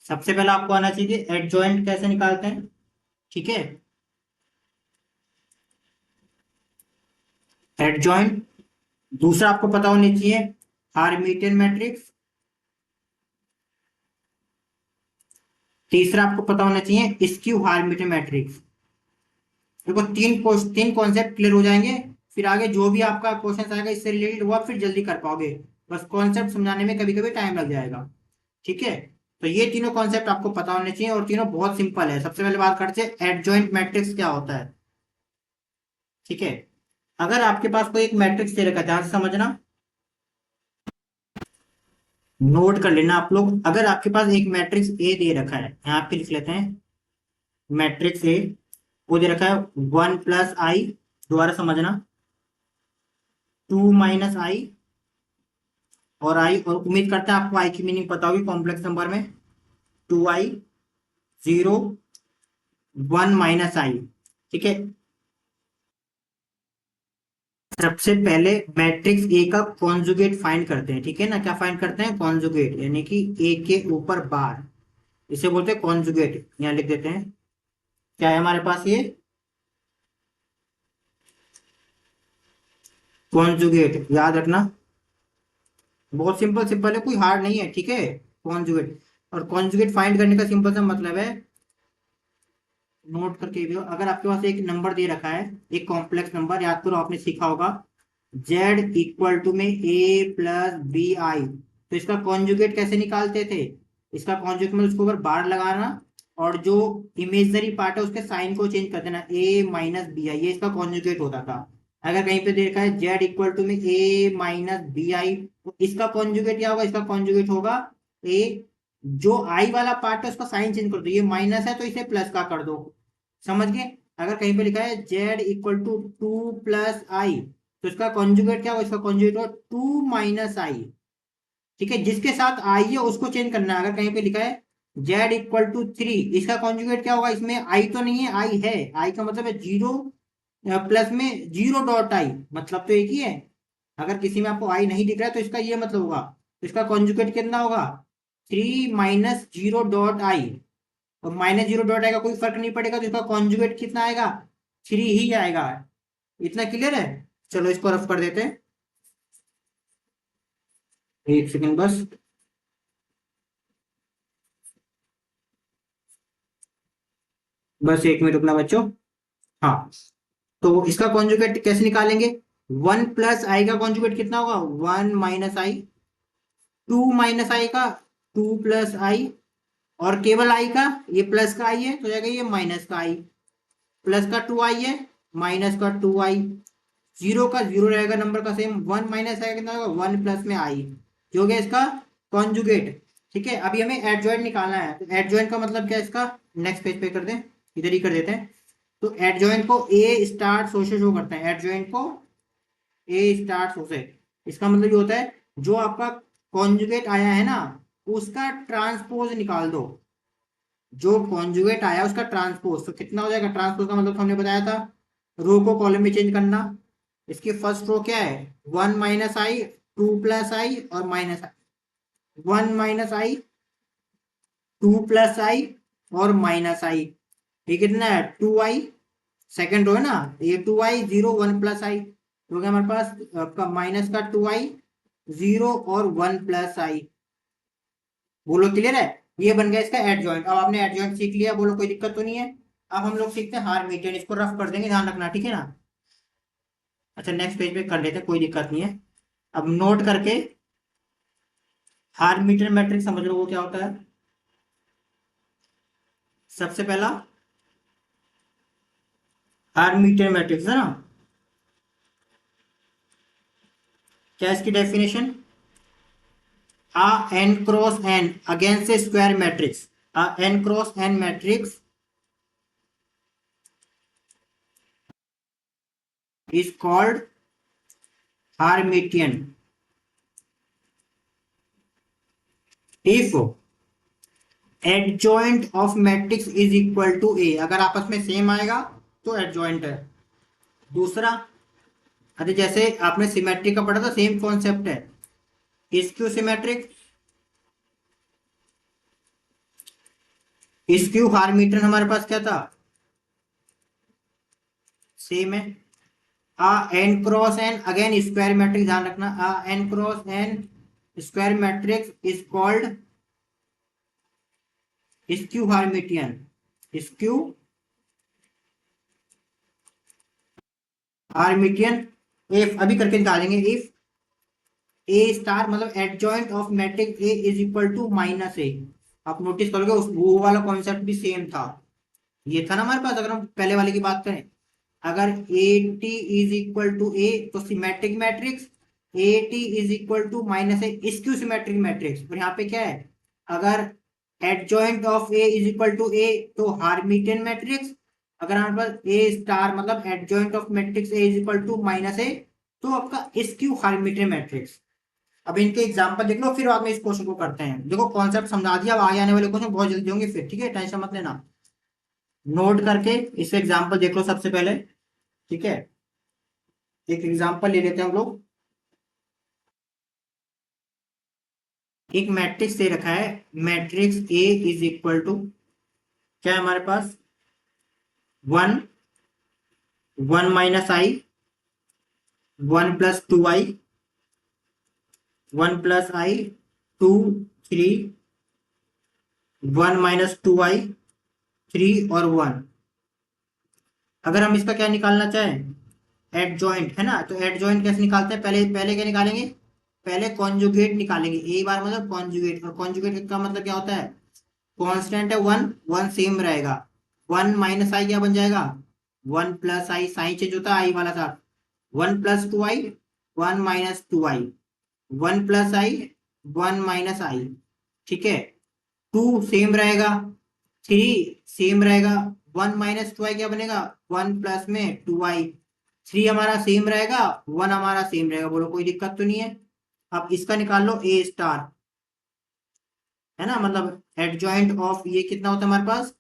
सबसे पहले आपको आना चाहिए एडजॉइंट कैसे निकालते हैं। ठीक है, एडजॉइंट। दूसरा आपको पता होनी चाहिए हार्मिटियन मैट्रिक्स। तीसरा आपको पता होना चाहिए स्क्यू हार्मिटियन मैट्रिक्स। देखो तीन कॉन्सेप्ट क्लियर हो जाएंगे, फिर आगे जो भी आपका क्वेश्चन आएगा इससे रिलेटेड वो आप फिर जल्दी कर पाओगे। बस कॉन्सेप्ट समझाने में कभी कभी टाइम लग जाएगा। ठीक है, तो ये तीनों कॉन्सेप्ट आपको पता होने चाहिए और तीनों बहुत सिंपल है। सबसे पहले बात करते हैं एडजॉइंट मैट्रिक्स क्या होता है। ठीक है, अगर आपके पास कोई एक मैट्रिक्स दे रखा है, ध्यान से समझना, नोट कर लेना आप लोग। अगर आपके पास एक मैट्रिक्स ए दे रखा है, यहाँ पे लिख लेते हैं मैट्रिक्स ए, वो दे रखा है 1 प्लस आई, दोबारा समझना 2 माइनस आई और आई, और उम्मीद करते हैं आपको आई की मीनिंग पता होगी कॉम्प्लेक्स नंबर में, 2i 0 1 माइनस आई। ठीक है, सबसे पहले मैट्रिक्स ए का कॉन्जुगेट फाइंड करते हैं। ठीक है ना, क्या फाइंड करते हैं? कॉन्जुगेट, यानी कि ए के ऊपर बार, इसे बोलते हैं कॉन्जुगेट। यहाँ लिख देते हैं, क्या है हमारे पास ये कॉन्जुगेट, याद रखना। बहुत सिंपल सिंपल है, कोई हार्ड नहीं है। ठीक है, कॉन्जुगेट। और कॉन्जुगेट फाइंड करने का सिंपल सा मतलब है, नोट करके भी हो, अगर आपके पास एक नंबर दे रखा है, एक कॉम्प्लेक्स नंबर, याद करो आपने सीखा होगा z इक्वल टू में a प्लस बी आई, तो इसका कॉन्जुगेट कैसे निकालते थे? इसका कॉन्जुगेट मतलब उसके ऊपर बार लगाना, और जो इमेजनरी पार्ट है उसके साइन को चेंज कर देना, a माइनस बी आई, ये इसका कॉन्जुगेट होता था। अगर कहीं पे देखा है z इक्वल टू में a माइनस बी आई, तो इसका कॉन्जुगेट क्या होगा? इसका कॉन्जुगेट होगा a, जो आई वाला पार्ट है उसका साइन चेंज कर दो, ये माइनस है तो इसे प्लस का कर दो। समझ गए? अगर कहीं पे लिखा है z इक्वल टू 2 प्लस आई, तो इसका कॉन्जुगेट क्या होगा? इसका कॉन्जुगेट होगा 2 माइनस आई। ठीक है, जिसके साथ आई है उसको चेंज करना है। अगर कहीं पे लिखा है z इक्वल टू 3, इसका कॉन्जुगेट क्या होगा? इसमें आई तो नहीं है, आई है, आई का मतलब है 0 प्लस में 0 डॉट आई, मतलब तो एक ही है। अगर किसी में आपको आई नहीं दिख रहा है तो इसका ये मतलब होगा, तो इसका कॉन्जुगेट कितना होगा? 3 - 0 डॉट आई। और -0 डॉट आएगा, कोई फर्क नहीं पड़ेगा, तो इसका कॉन्जुगेट कितना आएगा? 3 ही आएगा। इतना क्लियर है? चलो इसको रफ कर देते हैं, एक सेकंड बस। बस 1 मिनट रुकना बच्चों। हाँ, तो इसका कॉन्जुगेट कैसे निकालेंगे? 1 प्लस आई का कॉन्जुगेट कितना होगा? 1 - आई। 2 - आई का 2 प्लस आई, और केवल आई का, ये प्लस का आई है तो जाएगा ये माइनस का आई, प्लस का 2 आई है, माइनस का 2 आई। जीरो का जीरो रहेगा, नंबर का सेम। 1 - आएगा कितना होगा? 1 प्लस में आई, जो हो गया इसका कॉन्जुगेट। ठीक है, अभी हमें एडजॉइंट निकालना है, तो एडजॉइंट का मतलब क्या है इसका? नेक्स्ट पेज पे कर दें, इधर ही कर देते हैं। तो एडजॉइंट को ए स्टार सो से शो करते हैं, एडजॉइंट को ए स्टार सो से। इसका मतलब ये होता है, जो आपका कॉन्जुगेट आया है ना, उसका ट्रांसपोज निकाल दो। जो कॉन्जुगेट आया उसका ट्रांसपोज, तो कितना हो जाएगा? ट्रांसपोज का मतलब तो हमने बताया था, रो को कॉलम में चेंज करना। इसकी फर्स्ट रो क्या है? 1 - आई, 2 प्लस आई और माइनस आई। 1 - आई, 2 प्लस आई और माइनस आई, ये कितना है? 2 आई। सेकेंड रो है ना, ये 2 आई 0 1 प्लस आई, तो क्या हमारे पास आपका माइनस का 2 आई 0 और 1 प्लस आई। बोलो क्लियर है? ये बन गया इसका एडजॉइंट। अब आपने एडजॉइंट सीख लिया, बोलो कोई दिक्कत तो नहीं है? अब हम लोग सीखते हैं हार्मिटियन, इसको रफ कर देंगे, ध्यान रखना। ठीक है ना? अच्छा, नेक्स्ट पेज पे कर लेते हैं, कोई दिक्कत नहीं है। अब नोट करके, हार्मिटियन मैट्रिक्स समझ लो वो क्या होता है। सबसे पहला हार्मिटियन मैट्रिक्स है ना, क्या है इसकी definition? a n cross n against a square matrix, a n cross n matrix is called Hermitian if adjoint of matrix is equal to a। अगर आपस में सेम आएगा तो एडजॉइंट है। दूसरा, अरे जैसे आपने सिमेट्रिक का पढ़ा था, सेम कॉन्सेप्ट है। स्क्यू सिमेट्रिक, स्क्यू हार्मिटियन हमारे पास क्या था? सेम है। Uh N cross N again square matrix, ध्यान रखना, uh N cross N square matrix is called skew Hermitian. Skew Hermitian if, अभी करके निकालेंगे, इफ ए स्टार मतलब adjoint of matrix A is equal to minus A. आप notice करोगे उस वो वाला कॉन्सेप्ट भी सेम था, ये था ना हमारे पास। अगर हम पहले वाले की बात करें, अगर A T is equal to A तो symmetric matrix, A T is equal to minus A skew symmetric matrix. और यहाँ पे क्या है? अगर adjoint of A is equal to A तो हार्मिटियन मैट्रिक्स। अगर हमारे पास ए स्टार मतलब adjoint of matrix A is equal to minus A, तो आपका स्क्यू हार्मिटियन मैट्रिक्स। अब इनके एग्जांपल देख लो, फिर बाद में इस क्वेश्चन को करते हैं। देखो कॉन्सेप्ट समझा दिया, अब आगे आने वाले क्वेश्चन बहुत जल्दी होंगे फिर, ठीक है, टेंशन मत लेना। नोट करके इसे एग्जांपल देख लो सबसे पहले, ठीक है। एक एग्जांपल ले लेते हैं हम लोग। एक मैट्रिक्स दे रखा है, matrix A is equal to, क्या है हमारे पास, 1 1 - i, 1 + 2i, 1 + i, 2 3, 1 - 2i, 3 और 1। अगर हम इसका क्या निकालना चाहें, एड जॉइंट है ना, तो एड जॉइंट कैसे निकालते हैं, पहले पहले क्या निकालेंगे, पहले कॉन्जुगेट निकालेंगे। ए बार मतलब कॉन्जुगेट, और कॉन्जुगेट का मतलब क्या होता है, कांस्टेंट है 1 1 सेम रहेगा। 1 - i क्या बन जाएगा, 1 + i, साइन चेंज होता है आई वाला साथ, 1 + 2i, 1 - 2i, 1 + i, 1 - i, ठीक है। 2 सेम रहेगा, 3 सेम रहेगा, 1 - 2i क्या बनेगा, 1 + 2i, 3 हमारा सेम रहेगा, 1 हमारा सेम रहेगा, बोलो कोई दिक्कत तो नहीं है। अब इसका निकाल लो ए स्टार, है ना, मतलब एडजॉइंट ऑफ ये कितना होता है हमारे पास,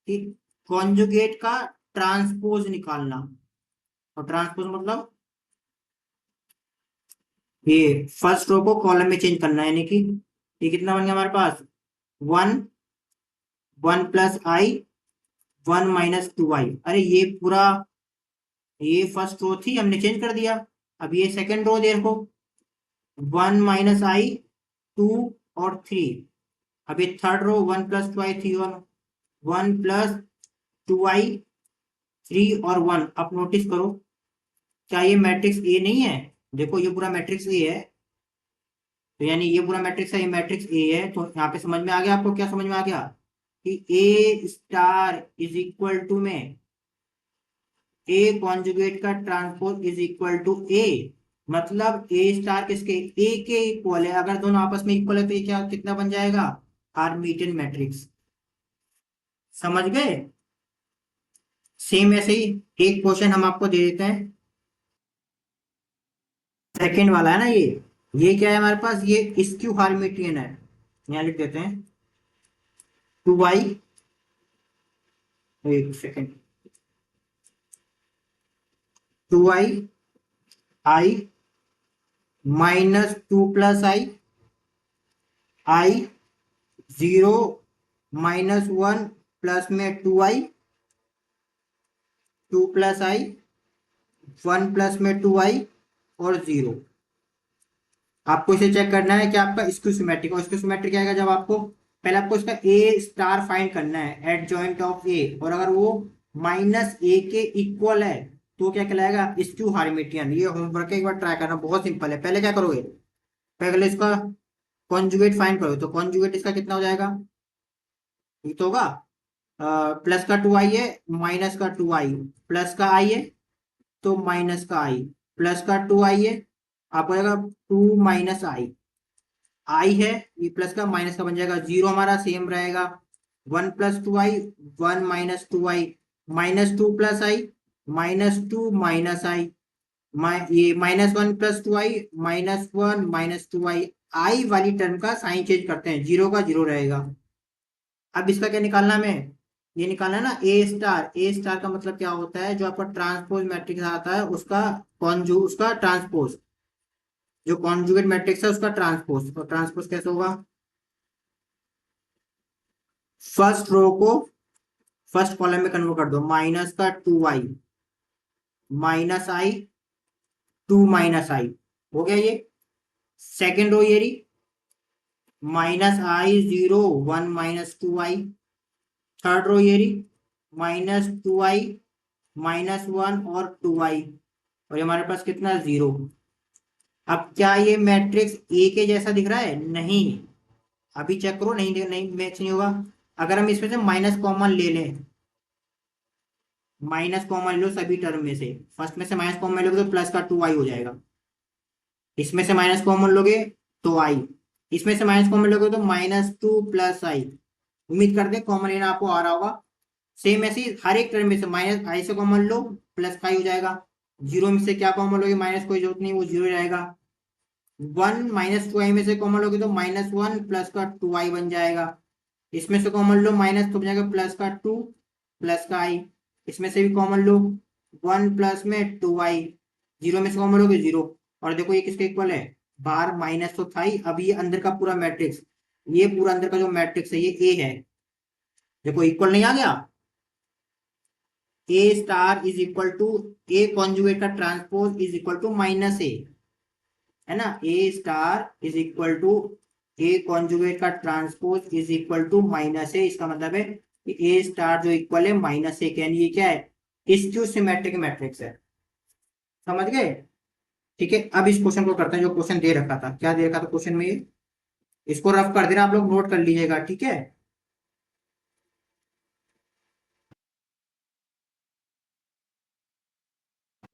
कि कॉन्जुगेट का ट्रांसपोज निकालना। और ट्रांसपोज मतलब ये फर्स्ट रो को कॉलम में चेंज करना है, यानी कि ये कितना बन गया हमारे पास, 1 1 + i, 1 - 2i। अरे ये पूरा, ये फर्स्ट रो थी, हमने चेंज कर दिया। अब ये सेकंड रो देखो, 1 - i, 2 और 3। अब ये थर्ड रो, 1 + 2i, 3 और 1 + 2i, 3 और 1। अब नोटिस करो, क्या ये मैट्रिक्स ए नहीं है, देखो ये पूरा मैट्रिक्स ए है, तो यानी ये पूरा मैट्रिक्स है, ये मैट्रिक्स ए है, तो यहाँ पे समझ में आ गया आपको, क्या समझ में आ गया, कि A star is equal to में ए कॉन्जुगेट का ट्रांसपोज इज इक्वल टू ए, मतलब ए स्टार किसके, ए के इक्वल है। अगर दोनों आपस में इक्वल है तो ये क्या कितना बन जाएगा, हर्मिटियन मैट्रिक्स। समझ गए। सेम ऐसे ही एक क्वेश्चन हम आपको दे देते हैं, सेकंड वाला है ना ये क्या है हमारे पास, ये स्क्यू हार्मिटियन है। यहाँ लिख देते हैं 2i, एक सेकेंड, 2i, -2 + i, 0 - 1 प्लस में 2i, 2 + i, 1 प्लस में 2i और 0। आपको इसे चेक करना है कि आपका स्क्यू सिमेट्रिक, और स्क्यू सिमेट्रिक आएगा जब आपको, पहले आपको इसका ए स्टार फाइंड करना है, एट जॉइंट ऑफ ए, और अगर वो -a के इक्वल है तो क्या कहलाएगा, स्क्यू हार्मिटियन। ये होमवर्क है, एक बार ट्राई करना, बहुत सिंपल है। पहले क्या करोगे, पहले इसका कॉन्जुगेट फाइंड करोगे, तो कॉन्जुगेट इसका कितना हो जाएगा, ये तो होगा प्लस का 2i है, माइनस का 2i, प्लस का i है तो माइनस का i, प्लस का 2i है, आपको आएगा 2 - i, आई है, ये प्लस का माइनस का बन जाएगा, 0 हमारा सेम रहेगा, 1 + 2i, 1 - 2i, -2 + i, -2 - i, ये -1 + 2i, -1 - 2i, आई वाली टर्म का साइन चेंज करते हैं, 0 का 0 रहेगा। अब इसका क्या निकालना है हमें, ये निकालना है ना ए स्टार। ए स्टार का मतलब क्या होता है, जो आपका ट्रांसपोज मैट्रिक्स आता है उसका उसका ट्रांसपोज, जो कॉन्जुगेट मैट्रिक्स है उसका ट्रांसपोज। तो ट्रांसपोज कैसे होगा, फर्स्ट रो को फर्स्ट कॉलम में कन्वर्ट कर दो, माइनस का 2i, -i, 2 - i, हो गया ये। सेकेंड रो ये रही, -i, 0 1 - 2i। थर्ड रो ये रही, -2i, -1 और 2i, और ये हमारे पास कितना 0। अब क्या ये मैट्रिक्स ए के जैसा दिख रहा है, नहीं, अभी चेक करो, नहीं नहीं मैच नहीं होगा। अगर हम इसमें से माइनस कॉमन ले लें, माइनस कॉमन लो सभी टर्म में से, फर्स्ट में से माइनस कॉमन लोगे तो प्लस का 2i हो जाएगा, इसमें से माइनस कॉमन लोगे तो i, इसमें से माइनस कॉमन लोगे तो -2 + i। उम्मीद करते हैं कॉमन लेना आपको आ रहा होगा। सेम ऐसे ही हर एक टर्म में से माइनस आई से कॉमन लो, प्लस का ही हो जाएगा। 0 में से क्या कॉमन लोगे, माइनस, कोई जरूरत नहीं, वो 0 रहेगा। 1 माइनस टू आई में से कॉमन लोगे तो -1 प्लस का 2i बन जाएगा। इसमें से कॉमन लो माइनस तो बन जाएगा प्लस का 2 प्लस का i। इसमें से भी कॉमन लो 1 प्लस में 2i, जीरो में से कॉमन लोगे 0। और देखो ये किसके इक्वल है, बाहर माइनस तो था ही, अब ये अंदर का पूरा मैट्रिक्स, ये पूरा अंदर का जो मैट्रिक्स है ये ए है। देखो इक्वल नहीं आ गया, A star is equal to A conjugate का transpose is equal to minus A, है ना। A star is equal to A conjugate का transpose is equal to minus A. इसका मतलब है कि ए स्टार जो इक्वल है माइनस ए, यानी ये क्या है, स्क्यू सिमेट्रिक मैट्रिक्स है। समझ गए। ठीक है, अब इस क्वेश्चन को करते हैं जो क्वेश्चन दे रखा था। क्या दे रखा था क्वेश्चन में, ये इसको रफ कर देना, आप लोग नोट कर लीजिएगा, ठीक है।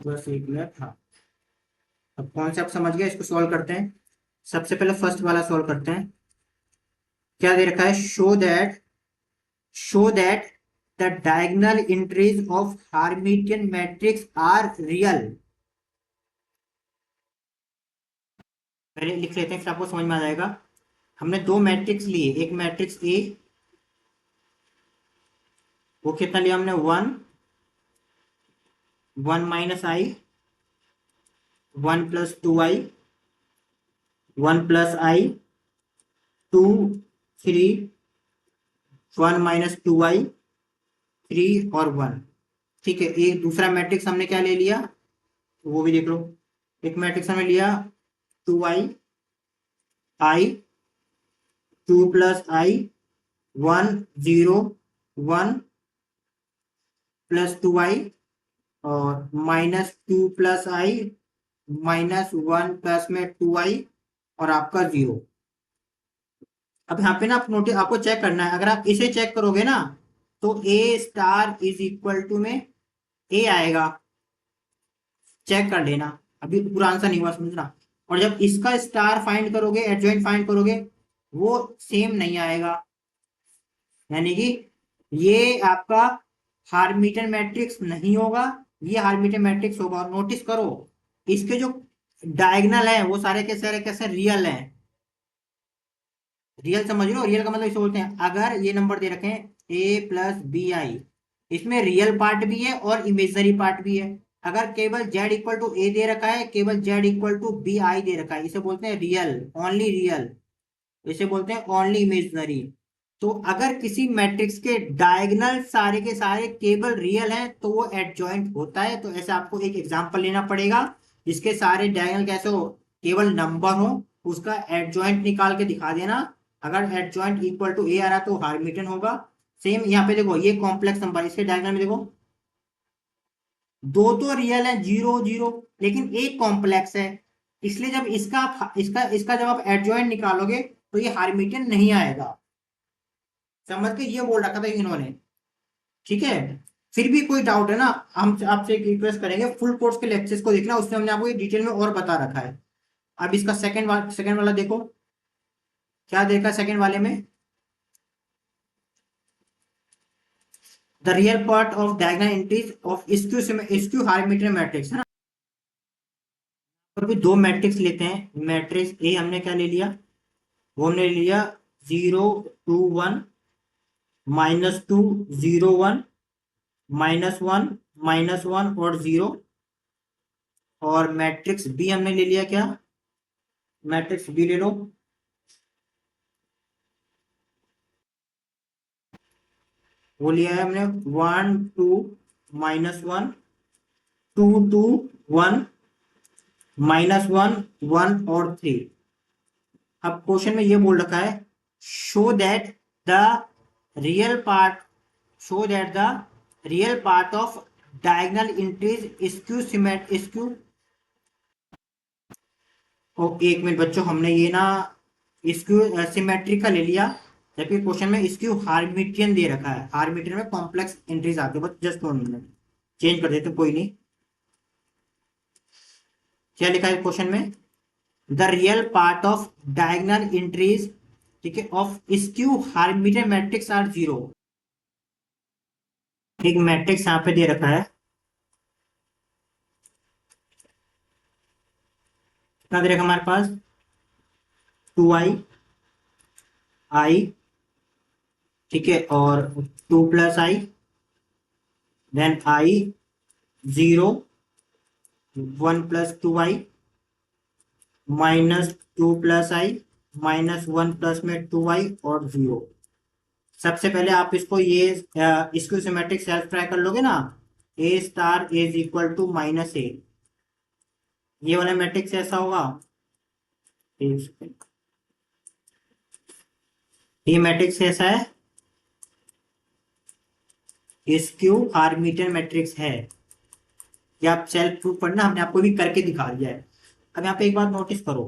बस एक मिनट, हाँ। अब कॉन्सेप्ट समझ गया, इसको सॉल्व करते हैं। सबसे पहले फर्स्ट वाला सॉल्व करते हैं। क्या दे रखा है, show that the diagonal entries of Hermitian matrix are real. पहले लिख लेते हैं फिर आपको समझ में आ जाएगा। हमने दो मैट्रिक्स लिए, एक मैट्रिक्स ए, वो कितना लिया हमने, 1 1 - i, 1 + 2i, 1 + i, 2 3, 1 - 2i, 3 और 1। ठीक है, एक दूसरा मैट्रिक्स हमने क्या ले लिया, वो भी देख लो। एक मैट्रिक्स हमने लिया 2i, 2 + i, 1 0 1 + 2i, और -2 + i, -1 प्लस में 2i, और आपका 0। अब यहाँ पे ना आप नोटिस आपको चेक करना है, अगर आप इसे चेक करोगे ना तो ए स्टार इज इक्वल टू में ए आएगा, चेक कर लेना, अभी पूरा आंसर नहीं हुआ, समझना। और जब इसका स्टार फाइंड करोगे, एडजॉइंट फाइंड करोगे, वो सेम नहीं आएगा, यानी कि ये आपका हार्मिटियन मैट्रिक्स नहीं होगा, ये हार्मिटियन मैट्रिक्स होगा। और नोटिस करो इसके जो डायगोनल है वो सारे के सारे कैसे रियल हैं। रियल समझ लो, रियल का मतलब इसे बोलते हैं, अगर ये नंबर दे रखे हैं a + bi, इसमें रियल पार्ट भी है और इमेजनरी पार्ट भी है। अगर केवल z इक्वल टू ए दे रखा है, केवल z equal to B I दे रखा है, इसे बोलते हैं रियल, ओनली रियल। इसे बोलते हैं ओनली इमेजनरी। तो अगर किसी मैट्रिक्स के डायगोनल सारे के सारे केवल रियल हैं तो वो एडजॉइंट होता है। तो ऐसे आपको एक एग्जांपल लेना पड़ेगा जिसके सारे डायगोनल कैसे हो, केवल नंबर हो, उसका एडजॉइंट निकाल के दिखा देना। अगर एडजॉइंट इक्वल टू ए आ रहा तो हार्मिटियन होगा। सेम यहाँ पे देखो, ये कॉम्प्लेक्स नंबर, इसके डायगोनल में देखो दो तो रियल है 0 0, लेकिन एक कॉम्प्लेक्स है, इसलिए जब इसका इसका इसका जब आप एडजॉइंट निकालोगे तो ये हार्मिटियन नहीं आएगा। समझ के ये बोल रखा था इन्होंने, ठीक है। फिर भी कोई डाउट है ना, हम आपसे एक रिक्वेस्ट करेंगे, फुल कोर्स के लेक्चर्स को देखना, उसमें हमने आपको डिटेल में और बता रखा है। अब इसका सेकंड वाला देखो, क्या देखा सेकंड वाले में, the real part of diagonal entries of skew Hermitian matrix, है ना। और भी दो मैट्रिक्स लेते हैं। मैट्रिक्स ए हमने क्या ले लिया, वो हमने ले लिया 0 2 1, -2 0 1, -1 -1 और 0। और मैट्रिक्स बी हमने ले लिया, क्या, मैट्रिक्स बी ले लो, वो लिया है हमने 1 2 -1, 2 2 1, -1 1 और 3। अब क्वेश्चन में ये बोल रखा है, show that the real part show that the real part of diagonal entries skew. और एक मिनट बच्चों, हमने ये ना स्क्यू सिमेट्रिक का ले लिया, जबकि क्वेश्चन में स्क्यू हार्मिटियन दे रखा है। हार्मिटियन में कॉम्प्लेक्स एंट्रीज आते हैं, बस जस्ट 1 मिनट चेंज कर देते, कोई नहीं। क्या लिखा है क्वेश्चन में, the real part of diagonal entries, ठीक है, of skew Hermitian matrix are 0। एक मैट्रिक्स यहाँ पे दे रखा है, कितना दे रखा हमारे पास, 2i i, ठीक है, और 2 + i, then i 0, 1 + 2i, -2 + i, -1 में 2i और 0। सबसे पहले आप इसको ये इसको सिमेट्रिक सेल्फ ट्राई कर लोगे ना, a star is equal to -a, ये वाला मैट्रिक्स ऐसा होगा। ये मैट्रिक्स ऐसा है, स्क्यू हार्मिटियन मैट्रिक्स है। ये आप सेल्फ प्रूफ पढ़ना, हमने आपको भी करके दिखा दिया है। अब यहाँ पे एक बात नोटिस करो,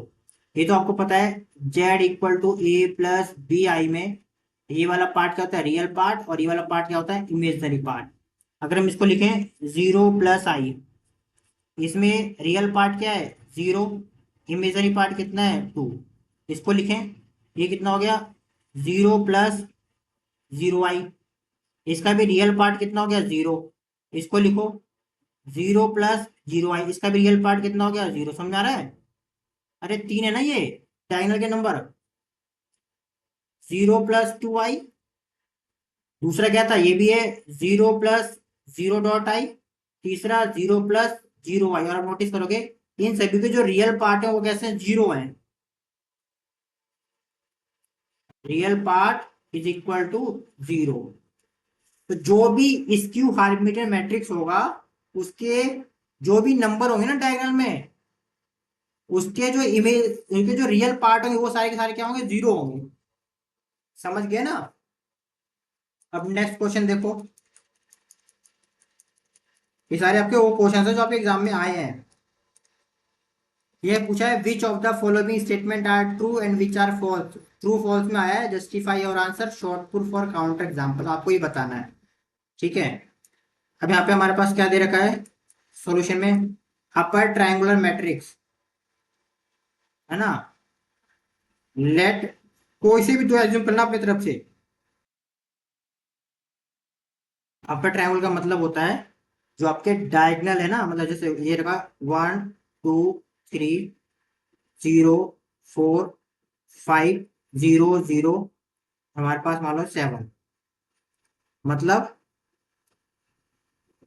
ये तो आपको पता है z इक्वल टू a+bi में ये वाला पार्ट क्या होता है, रियल पार्ट, और ये वाला पार्ट क्या होता है, इमेजनरी पार्ट। अगर हम इसको लिखें 0 + i, इसमें रियल पार्ट क्या है 0, इमेजनरी पार्ट कितना है 2, इसको लिखें, ये कितना हो गया 0 + 0i, इसका भी रियल पार्ट कितना हो गया 0, इसको लिखो 0 + 0i, इसका भी रियल पार्ट कितना हो गया 0। समझ आ रहा है? अरे 3 है ना ये डायगोनल के नंबर, 0 + 2i, दूसरा क्या था ये भी है 0 + 0.i, तीसरा 0 + 0i। और आप नोटिस करोगे इन सभी के जो रियल पार्ट है वो कैसे हैं, 0 है। Real part is equal to 0। तो जो भी स्क्यू हार्मिटियन मैट्रिक्स होगा उसके जो भी नंबर होंगे ना डायगोनल में, उसके जो इमेज, उनके जो रियल पार्ट होंगे वो सारे के सारे क्या होंगे, 0 होंगे। समझ गए ना? अब नेक्स्ट क्वेश्चन देखो, ये सारे आपके वो क्वेश्चन है जो आपके एग्जाम में आए हैं। ये पूछा है which of the following statement are true and which are false. True false में आया है, जस्टिफाई और आंसर, शॉर्ट प्रूफ और काउंटर एग्जाम्पल, आपको ये बताना है। ठीक है, अब यहाँ पे हमारे पास क्या दे रखा है सॉल्यूशन में, अपर ट्रायंगुलर मैट्रिक्स है ना, लेट कोई से भी दो एज्यूम करना अपनी तरफ से। अपर ट्रायंगल का मतलब होता है जो आपके डायगोनल है ना, मतलब जैसे ये रखा 1 2 3 0 4 5 0 0, हमारे पास मान लो 7, मतलब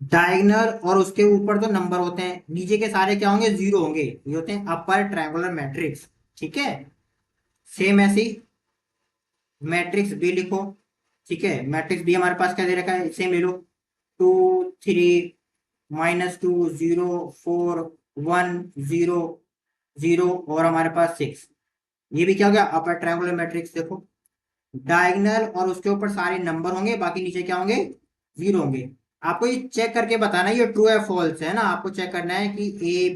डायगोनल और उसके ऊपर तो नंबर होते हैं, नीचे के सारे क्या होंगे 0 होंगे, ये होते हैं अपर ट्रायंगुलर मैट्रिक्स। ठीक है, सेम ऐसी मैट्रिक्स बी लिखो। ठीक है, मैट्रिक्स बी हमारे पास क्या दे रखा है, सेम ले लो, 2 3 -2 0 4 1 0 0 और हमारे पास 6। ये भी क्या हो गया अपर ट्रायंगुलर मैट्रिक्स। देखो डायगोनल और उसके ऊपर सारे नंबर होंगे, बाकी नीचे क्या होंगे 0 होंगे। आपको ये चेक करके बताना है ये ट्रू है फॉल्स है ना, आपको चेक करना है कि ए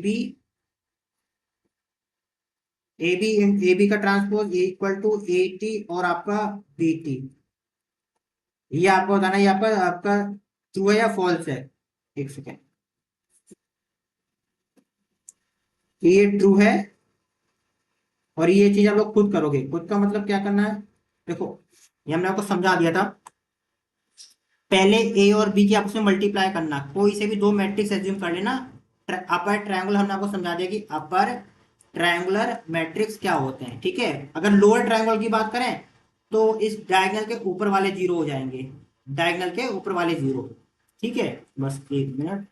बी का transpose equal to A T और आपका बी टी, ये आपको बताना है ये आपका आपका ट्रू है या फॉल्स है। एक सेकेंड, ये ट्रू है और ये चीज आप लोग खुद करोगे, खुद का मतलब क्या करना है, देखो ये हमने आपको समझा दिया था। पहले ए और बी की आपस में मल्टीप्लाई करना, कोई से भी दो मैट्रिक्स एज्यूम कर लेना। अपर ट्रायंगुलर हमने आपको समझा दिया कि अपर ट्रायंगुलर मैट्रिक्स क्या होते हैं। ठीक है, अगर लोअर ट्रायंगल की बात करें तो इस डायगोनल के ऊपर वाले 0 हो जाएंगे, डायगोनल के ऊपर वाले 0। ठीक है, बस एक मिनट,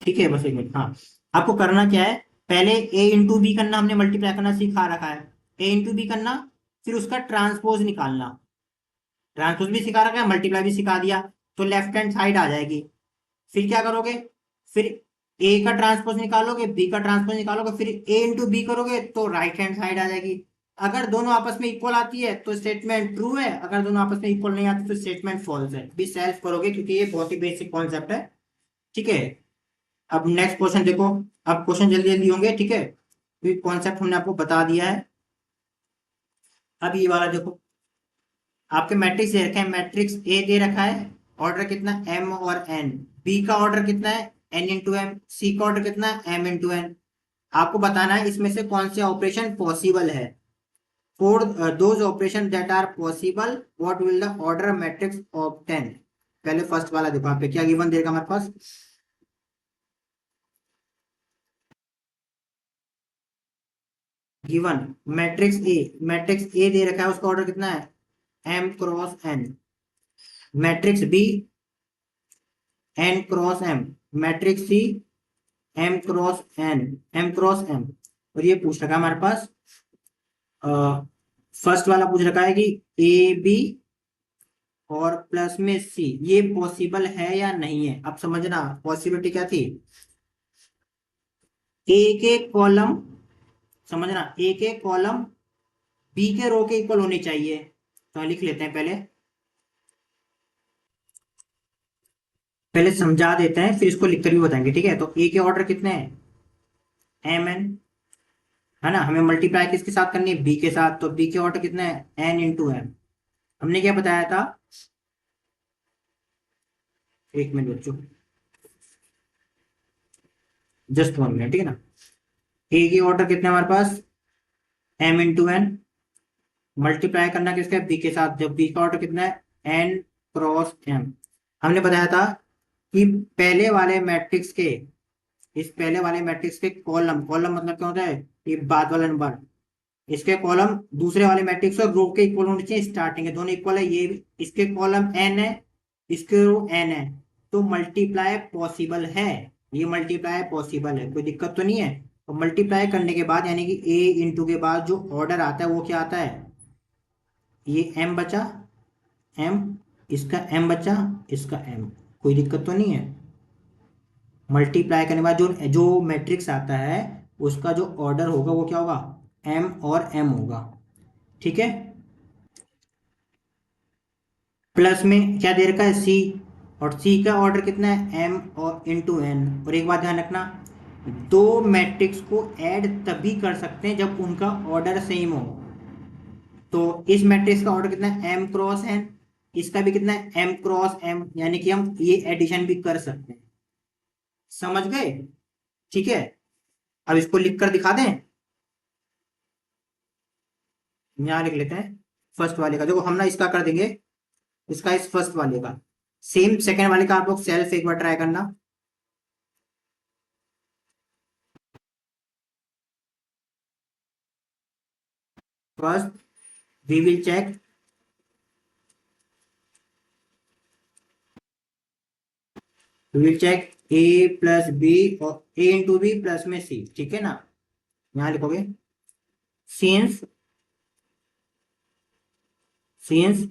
ठीक है बस एक मिनट। हाँ, आपको करना क्या है, पहले ए इंटू बी करना, हमने मल्टीप्लाई करना सिखा रखा है, ए इंटू बी करना, फिर उसका ट्रांसपोज निकालना, ट्रांसपोज भी सिखा रखा है, मल्टीप्लाई भी सिखा दिया, तो लेफ्ट हैंड साइड आ जाएगी। फिर क्या करोगे, फिर ए का ट्रांसपोज निकालोगे, बी का ट्रांसपोज निकालोगे, फिर ए इंटू बी करोगे तो राइट हैंड साइड आ जाएगी। अगर दोनों आपस में इक्वल आती है तो स्टेटमेंट ट्रू है, अगर दोनों आपस में इक्वल नहीं आती तो स्टेटमेंट फॉल्स है। भी सेल्फ करोगे क्योंकि ये बहुत ही बेसिक कॉन्सेप्ट है। ठीक है, अब नेक्स्ट क्वेश्चन देखो, अब क्वेश्चन जल्दी जल्दी होंगे। ठीक है, कॉन्सेप्ट हमने आपको बता दिया है। अब ये वाला देखो, आपके मैट्रिक्स दे रखे हैं, मैट्रिक्स ए दे रखा है, ऑर्डर कितना एम और एन, बी का ऑर्डर कितना है एन इंटू एम, सी का ऑर्डर कितना है एम इंटू एन। आपको बताना है इसमें से कौन से ऑपरेशन पॉसिबल है। For those operation that are possible what will the order matrix obtain. पहले फर्स्ट वाला देखो, आप पे क्या गिवन देगा हमारे पास, गिवन मैट्रिक्स ए दे रखा है, उसका ऑर्डर कितना है, M cross N. Matrix B N cross M. Matrix C M cross N, M cross M. और ये पूछ रखा है हमारे पास, फर्स्ट वाला पूछ रखा है कि ए बी और प्लस में सी, ये पॉसिबल है या नहीं है। अब समझना पॉसिबिलिटी क्या थी, एक एक कॉलम, समझना एक एक कॉलम बी के रो के इक्वल होनी चाहिए। तो लिख लेते हैं, पहले पहले समझा देते हैं, फिर इसको लिखकर भी बताएंगे, ठीक है। तो ए के ऑर्डर कितने हैं, एम एन, है ना। हमें मल्टीप्लाई किसके साथ करनी है, बी के साथ। तो बी के ऑर्डर कितने हैं, एन इंटू एम। हमने क्या बताया था, एक मिनट बच्चों, जस्ट 1 मिनट, ठीक है ना। ए के ऑर्डर कितने हमारे पास, एम इंटू एन। मल्टीप्लाई करना किसका, बी के साथ। जब बी का ऑर्डर कितना है, एन क्रॉस एम। हमने बताया था कि पहले वाले मैट्रिक्स के, इस पहले वाले मैट्रिक्स के कॉलम, कॉलम मतलब क्या होता है, ये बाद वाला नंबर, इसके कॉलम दूसरे वाले मैट्रिक्स और रो के इक्वल होने चाहिए, स्टार्टिंग है दोनों इक्वल है। ये इसके कॉलम एन है, इसके रो एन है, तो मल्टीप्लाई पॉसिबल है। ये मल्टीप्लाई पॉसिबल है, कोई दिक्कत तो नहीं है। तो मल्टीप्लाई करने के बाद यानी कि ए इंटू के बाद जो ऑर्डर आता है वो क्या आता है, ये एम बचा, एम, इसका एम बचा, इसका एम, कोई दिक्कत तो नहीं है। मल्टीप्लाई करने के बाद जो जो मैट्रिक्स आता है उसका जो ऑर्डर होगा वो क्या होगा, एम और एम होगा, ठीक है। प्लस में क्या दे रखा है, सी, और सी का ऑर्डर कितना है, एम और इंटू एन। और एक बात ध्यान रखना, दो मैट्रिक्स को ऐड तभी कर सकते हैं जब उनका ऑर्डर सेम हो। तो इस मैट्रिक्स का ऑर्डर कितना है, एम क्रॉस एन, इसका भी कितना है, एम क्रॉस एम, यानी कि हम ये एडिशन भी कर सकते हैं। समझ गए, ठीक है। अब इसको लिख कर दिखा दें, यहाँ लिख लेते हैं फर्स्ट वाले का। देखो हम ना इसका कर देंगे, इसका इस फर्स्ट वाले का, सेम सेकंड वाले का आप लोग सेल्फ एक बार ट्राई करना। First we will check, we will check A plus B और ए इंटू बी प्लस में सी, ठीक है ना। यहां लिखोगे since, since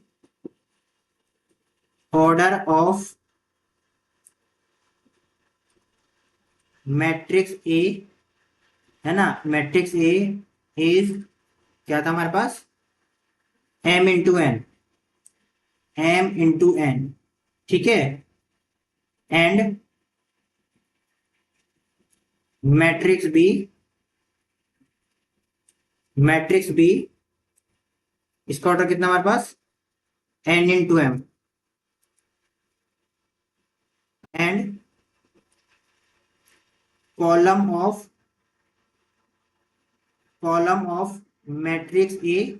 order of matrix A, है ना, मैट्रिक्स ए इज, क्या था हमारे पास, M into N, M into N, ठीक है। And matrix B, matrix B, इसका ऑर्डर कितना हमारे पास, N into M. And column of, column of matrix A,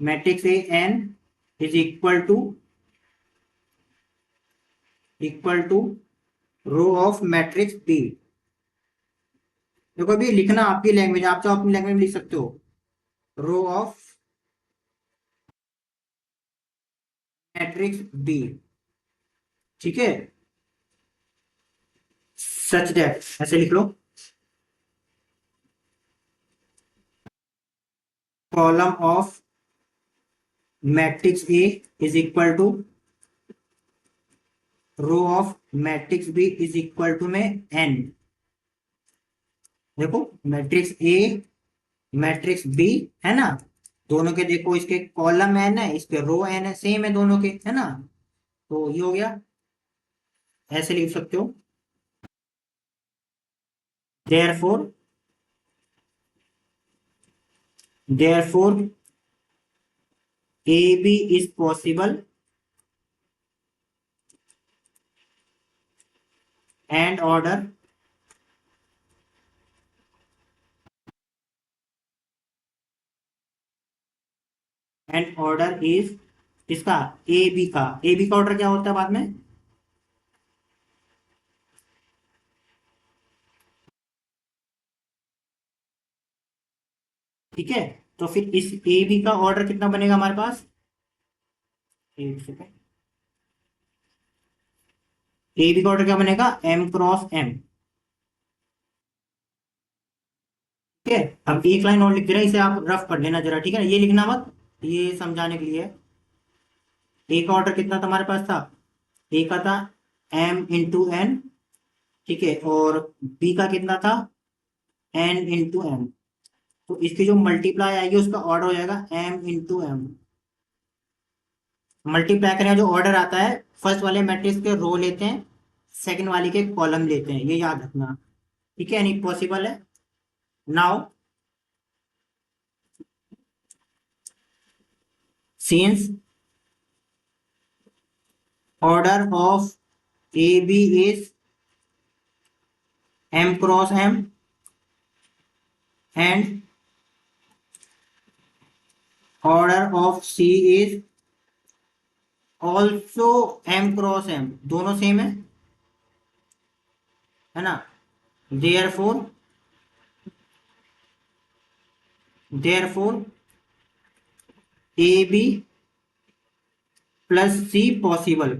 matrix A N is equal to row of matrix B. देखो अभी लिखना आपकी लैंग्वेज, आप चाहो अपनी लैंग्वेज में लिख सकते हो, रो ऑफ मैट्रिक्स बी, ठीक है। सच दैट, ऐसे लिख लो, column of matrix A is equal to row of matrix B is equal to में एन। देखो मैट्रिक्स ए, मैट्रिक्स बी, है ना, दोनों के देखो इसके कॉलम एन है, इसके रो एन है, सेम है दोनों के, है ना। तो ये हो गया, ऐसे लिख सकते हो, therefore, therefore A B is possible and order, and order is, इसका ए बी का ऑर्डर क्या होता है बाद में, ठीक है, तो फिर इस ए बी का ऑर्डर कितना बनेगा हमारे पास, एक सेकेंड, ए बी का ऑर्डर क्या बनेगा, एम क्रॉस एम। ठीक है, अब एक लाइन और लिख दे रहा है, इसे आप रफ कर लेना जरा, ठीक है, ये लिखना मत, ये समझाने के लिए। ए का ऑर्डर कितना था हमारे पास था, ए का था एम इंटू एन, ठीक है, और बी का कितना था, एन इंटू एम। तो इसकी जो मल्टीप्लाई आएगी उसका ऑर्डर हो जाएगा एम इंटू एम। मल्टीप्लाई करें जो ऑर्डर आता है, फर्स्ट वाले मैट्रिक्स के रो लेते हैं, सेकंड वाले के कॉलम लेते हैं, ये याद रखना। ठीक है, नहीं पॉसिबल है। Now since order of A B is M cross M and order of C is also M cross M, दोनों सेम है ना, therefore therefore A B plus C possible.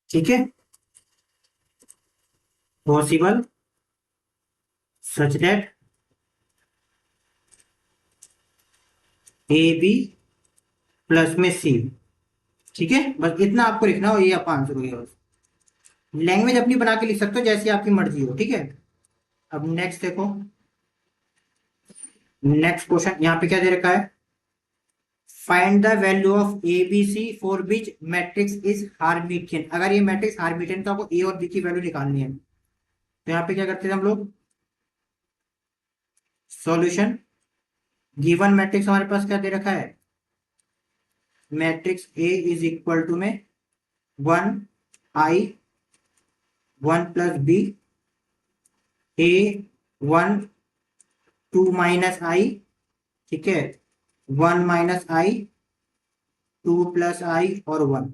ठीक है, possible such that A B plus में C. ठीक है, बस इतना आपको लिखना हो, ये आपका आंसर हो गया। बस लैंग्वेज अपनी बना के लिख सकते हो जैसी आपकी मर्जी हो। ठीक है, अब नेक्स्ट देखो, नेक्स्ट क्वेश्चन यहाँ पे क्या दे रखा है, find the value of A B C for which matrix is Hermitian. अगर ये मैट्रिक्स हार्मिटियन तो आपको ए और बी की वैल्यू निकालनी है। तो यहाँ पे क्या करते थे हम लोग, सॉल्यूशन, गिवन मैट्रिक्स हमारे पास क्या दे रखा है, matrix A is equal to में 1 i 1 + b, ए 1 2 - i, ठीक है, 1 - i 2 + i और 1।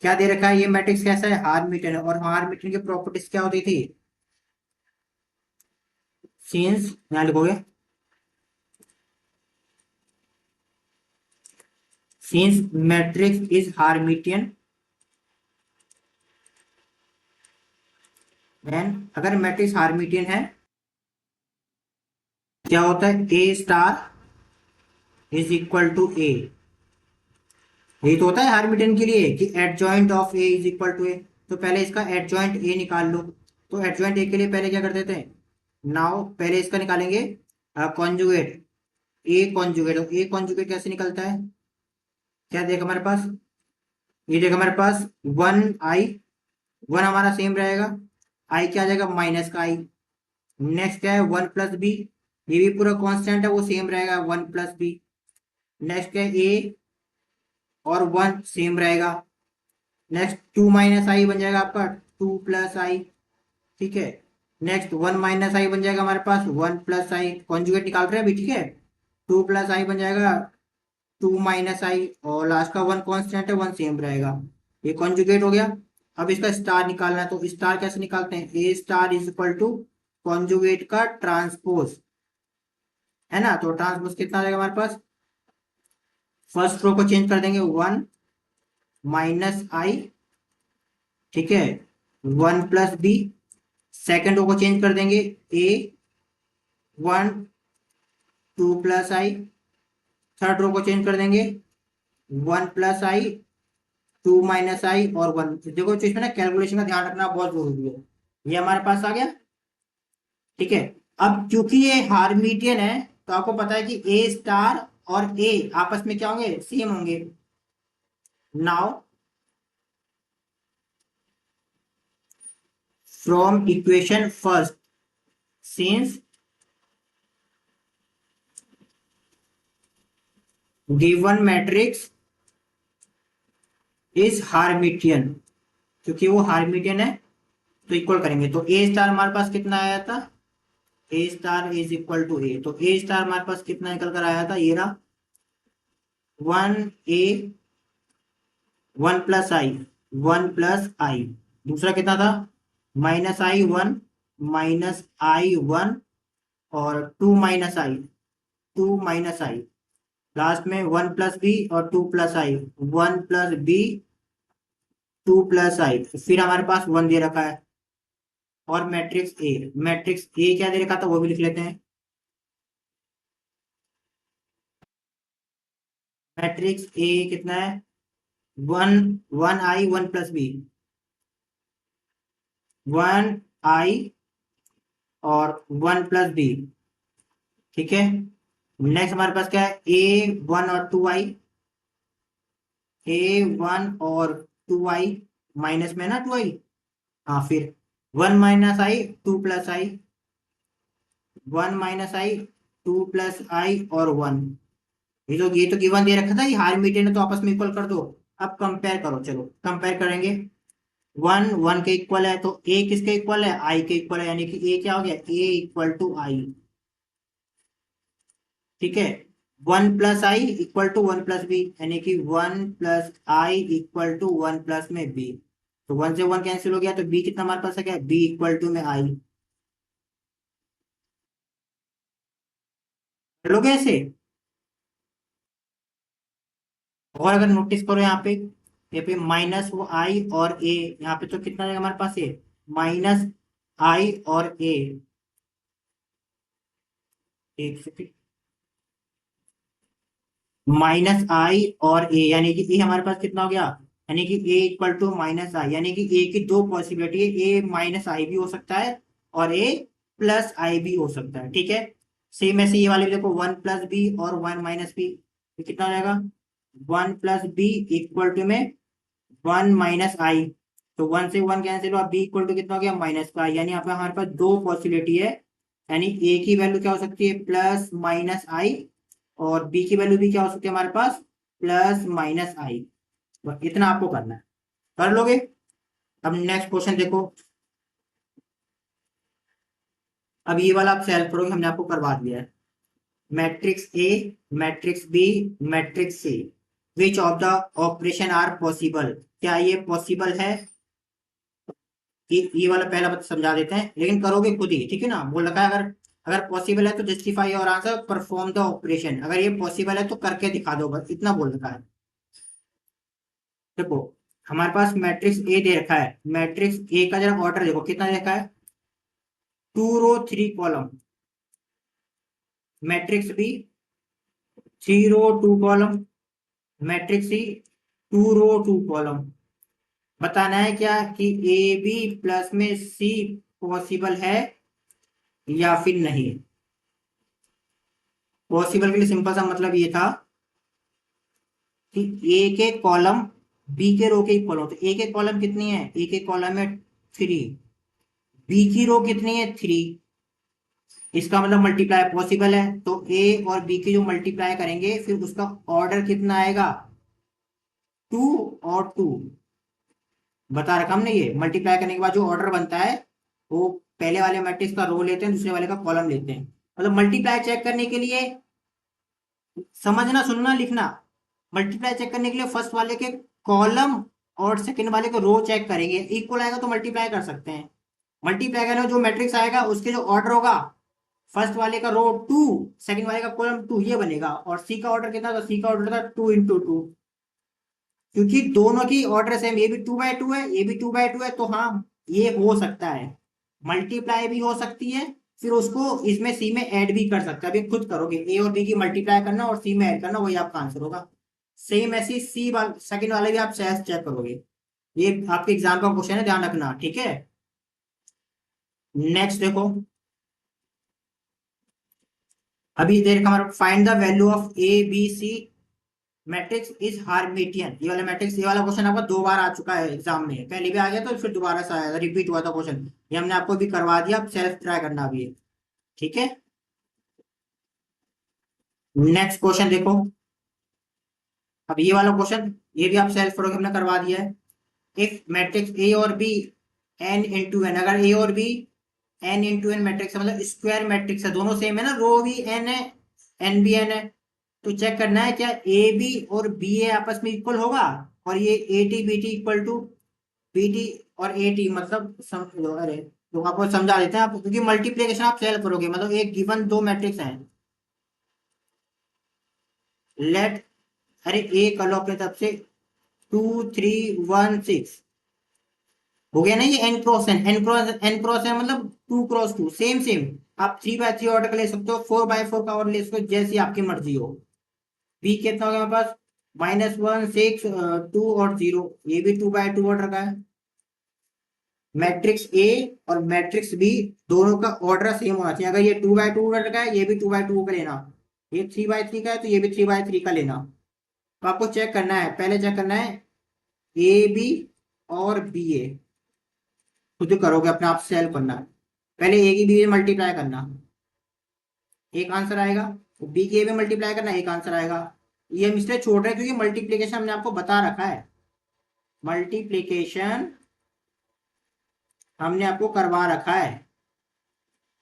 क्या दे रखा है, ये मैट्रिक्स कैसा है, हार्मिटियन है। और हार्मिटियन की प्रॉपर्टीज क्या होती थी, सिंस, यहां लिखोगे, since matrix is Hermitian, then अगर मैट्रिक्स हार्मिटियन है, क्या होता है, A star is equal to A. यही तो होता है हार्मिटियन के लिए कि adjoint of A is equal to A. तो पहले इसका एडजॉइंट ए निकाल लो। तो एडजॉइंट ए के लिए पहले क्या कर देते हैं, नाउ पहले इसका निकालेंगे कॉन्जुगेट, ए कॉन्जुगेट। ए कॉन्जुगेट कैसे निकलता है, क्या देगा हमारे पास, ये देगा हमारे पास 1 i, 1 हमारा सेम रहेगा, आई क्या आ जाएगा, माइनस का आई। नेक्स्ट क्या है, 1 + b, ये भी पूरा कांस्टेंट है, वो सेम रहेगा 1 + b। नेक्स्ट है ए और 1 सेम रहेगा। नेक्स्ट 2 - i बन जाएगा आपका 2 + i। ठीक है, नेक्स्ट 1 - i बन जाएगा हमारे पास 1 + i, कॉन्जुगेट निकाल रहे हैं अभी। ठीक है, 2 + i बन जाएगा 2 - i, और लास्ट का 1 कांस्टेंट है, 1 सेम रहेगा। ये कॉन्जुगेट हो गया। अब इसका स्टार निकालना है, तो स्टार कैसे निकालते हैं, A star is equal to conjugate का ट्रांसपोज, है ना। तो ट्रांसपोज कितना आ जाएगा हमारे पास, फर्स्ट रो को चेंज कर देंगे 1 - i, ठीक है, 1 + b। सेकेंड रो को चेंज कर देंगे, ए 1 2 + i। थर्ड रो को चेंज कर देंगे 1 + i 2 - i और 1। देखो तो इसमें ना कैलकुलेशन का ध्यान रखना बहुत जरूरी है। ये हमारे पास आ गया। ठीक है, अब क्योंकि ये हार्मिटियन है, तो आपको पता है कि ए स्टार और ए आपस में क्या होंगे, सेम होंगे। Now from equation first, since given matrix is Hermitian, क्योंकि वो हार्मिटियन है तो इक्वल करेंगे। तो ए स्टार हमारे पास कितना आया था, ए star is equal to A, तो ए स्टार हमारे पास कितना निकल कर आया था, ये रहा 1 a 1 + i 1 + i। दूसरा कितना था -i1 -i1 और 2 - i लास्ट में 1 + b और 2 + i, 1 + b 2 + i, फिर हमारे पास 1 दे रखा है। और मैट्रिक्स ए क्या दे रखा था वो भी लिख लेते हैं। मैट्रिक्स ए कितना है, 1 1 i 1 + b, 1 i और 1 + b। ठीक है, नेक्स्ट हमारे पास क्या है, a1 और 2i, a1 और 2i, माइनस में ना 2i। हाँ, फिर 1 - i 2 + i, 1 - i 2 + i और 1। ये तो गिवन दे रखा था, ये हार्मिटियन है तो आपस में इक्वल कर दो। अब कंपेयर करो, चलो कंपेयर करेंगे। 1 1 के इक्वल है तो ए किसके इक्वल है, आई के इक्वल है, यानी कि ए क्या हो गया, a = i। ठीक है, 1 + i = 1 + b, यानी कि 1 + i = 1 में b। तो 1 से 1 कैंसिल हो गया, तो b कितना हमारे पास है, क्या b = में i। लोगे ऐसे। और अगर नोटिस करो यहाँ पे माइनस वो आई और ए, यहाँ पे तो कितना रहेगा हमारे पास, ये -i और a। एक सेकेंड, -i और a, यानी कि ए हमारे पास कितना हो गया, यानी कि a = -i, यानी कि ए की दो पॉसिबिलिटी है, ए -i भी हो सकता है और a +i भी हो सकता है। ठीक है, सेम ऐसे ये वाले भी देखो, 1 + b और 1 - b, ये कितना रहेगा, 1 + b में 1 - i, तो 1 से 1 कैंसिल हुआ, b = कितना हो गया, -i, यानी यहाँ पे हमारे पास दो पॉसिबिलिटी है, यानी a की वैल्यू क्या हो सकती है, +-i, और b की वैल्यू भी क्या हो सकती है हमारे पास, +-i। बस इतना आपको करना है, कर लोगे। अब नेक्स्ट क्वेश्चन देखो। अब ये वाला आप सॉल्व करोगे, हमने आपको करवा दिया है। Matrix A, matrix B, matrix C, which of the operation are possible, क्या ये पॉसिबल है। ये वाला पहला बात समझा देते हैं, लेकिन करोगे खुद ही, ठीक है ना। बोल रखा है अगर अगर पॉसिबल है तो जस्टिफाई और आंसर परफॉर्म द ऑपरेशन, अगर ये पॉसिबल है तो करके दिखा दो, बस इतना बोल रखा है। देखो, हमारे पास मैट्रिक्स ए दे रखा है, मैट्रिक्स ए का जरा ऑर्डर देखो कितना दे रखा है, 2 रो 3 कॉलम। मैट्रिक्स बी 3 रो 2 कॉलम। मैट्रिक्स सी 2 रो 2 कॉलम। बताना है क्या कि ए बी प्लस में सी पॉसिबल है या फिर नहीं। पॉसिबल के लिए सिंपल सा मतलब ये था कि ए के कॉलम बी के रो के इक्वल हो, तो ए के कॉलम कितनी है, ए के कॉलम है 3, बी की रो कितनी है 3, इसका मतलब मल्टीप्लाई पॉसिबल है, तो ए और बी की जो मल्टीप्लाई करेंगे फिर उसका ऑर्डर कितना आएगा, 2 और 2। बता रखा हमने, ये मल्टीप्लाई करने के बाद जो ऑर्डर बनता है वो पहले वाले मैट्रिक्स का रो लेते हैं, दूसरे वाले का कॉलम लेते हैं। मतलब मल्टीप्लाई चेक करने के लिए समझना सुनना लिखना, मल्टीप्लाई चेक करने के लिए फर्स्ट वाले के कॉलम और सेकंड वाले के रो चेक करेंगे, इक्वल आएगा तो मल्टीप्लाई कर सकते हैं। मल्टीप्लाई करने में जो मैट्रिक्स आएगा उसके जो ऑर्डर होगा, फर्स्ट वाले का रो 2, सेकंड वाले का कॉलम 2, ये बनेगा। और सी का ऑर्डर कितना था, सी का ऑर्डर था 2 × 2, क्योंकि दोनों की ऑर्डर सेम, ये भी 2/2 है, ये भी 2/2 है, तो हाँ ये हो सकता है, मल्टीप्लाई भी हो सकती है, फिर उसको इसमें सी में ऐड भी कर सकते हैं। अभी खुद करोगे, ए और बी की मल्टीप्लाई करना और सी में ऐड करना, वही आपका आंसर होगा। सेम ऐसी सी वाले सेकंड वाले भी आप सहज चेक करोगे। ये आपके एग्जाम का क्वेश्चन है, ध्यान रखना, ठीक है। नेक्स्ट देखो, अभी देर का हमारा find the value of A B C matrix is Hermitian. ये वाला मैट्रिक्स, ये वाला क्वेश्चन आपका 2 बार आ चुका है एग्जाम में, पहले भी आ गया तो फिर दोबारा से आया, रिपीट हुआ था क्वेश्चन। ये हमने आपको भी करवा दिया, अब सेल्फ ट्राई करना अभी, ठीक है। नेक्स्ट क्वेश्चन देखो, अब ये वाला क्वेश्चन ये भी आप सेल्फ करोगे, हमने करवा दिया है। इफ मैट्रिक्स ए और बी n × n, अगर ए और बी n × n मैट्रिक्स है, मतलब स्क्वायर मैट्रिक्स है, दोनों सेम है ना, रो भी n है n भी n है, तो चेक करना है क्या ए बी और बी ए आपस में इक्वल होगा, और ये A T B T equal to B T और 80 मतलब अरे तो आपको समझा देते हैं आप, क्योंकि मल्टीप्लिकेशन आप सेल करोगे, मतलब एक गिवन दो मैट्रिक्स हैं। लेट, अरे ए कर लो अपने तरफ से, 2 3 1 6 हो गया ना, ये N cross N, N cross N मतलब 2 × 2, सेम सेम। आप 3 × 3 ऑर्डर का ले सकते हो, 4 × 4 का और ले सकते हो, जैसी आपकी मर्जी हो। बी कितना हो गया हमारे पास, -1 6 2 और 0, ये भी 2 × 2 ऑर्डर का है। मैट्रिक्स ए और मैट्रिक्स बी दोनों का ऑर्डर सेम होना चाहिए। अगर ये 2 × 2 ऑर्डर का है, ये भी 2 × 2 का लेना। ये 3 × 3 का है तो ये भी 3 × 3 का लेना। तो आपको चेक करना है, पहले चेक करना है ए बी और बी ए, खुद करोगे अपने आप सेल्फ करना है। पहले ए की बी में मल्टीप्लाई करना, एक आंसर आएगा। बी की ए में मल्टीप्लाई करना, एक आंसर आएगा। ये हम इसलिए छोड़ रहे हैं क्योंकि मल्टीप्लीकेशन हमने आपको बता रखा है, मल्टीप्लीकेशन हमने आपको करवा रखा है।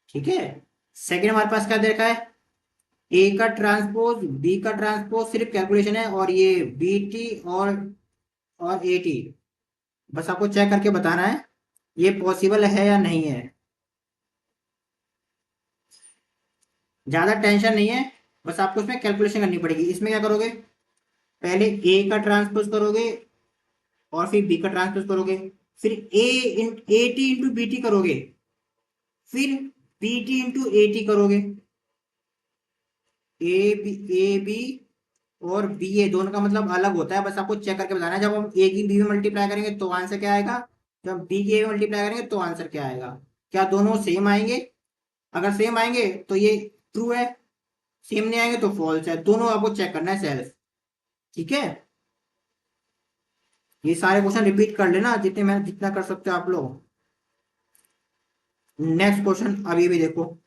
ठीक है। सेकंड हमारे पास क्या दे रखा है, ए का ट्रांसपोज बी का ट्रांसपोज सिर्फ कैलकुलेशन है, और ये बी टी और ए टी, बस आपको चेक करके बताना है ये पॉसिबल है या नहीं है। ज्यादा टेंशन नहीं है, बस आपको इसमें कैलकुलेशन करनी पड़ेगी। इसमें क्या करोगे, पहले ए का ट्रांसपोज करोगे और फिर बी का ट्रांसपोज करोगे, फिर A T into B T करोगे, फिर B T into A T करोगे। ए बी और बी ए दोनों का मतलब अलग होता है, बस आपको चेक करके बताना है। जब हम ए की बी में मल्टीप्लाई करेंगे तो आंसर क्या आएगा, जब बी की ए में मल्टीप्लाई करेंगे तो आंसर क्या आएगा। क्या दोनों सेम आएंगे, अगर सेम आएंगे तो ये ट्रू है, सेम नहीं आएंगे तो फॉल्स है। दोनों आपको चेक करना है सेल्फ। ठीक है। ये सारे क्वेश्चन रिपीट कर लेना, जितने मैं जितना कर सकते हो आप लोग। नेक्स्ट क्वेश्चन, अब ये भी देखो,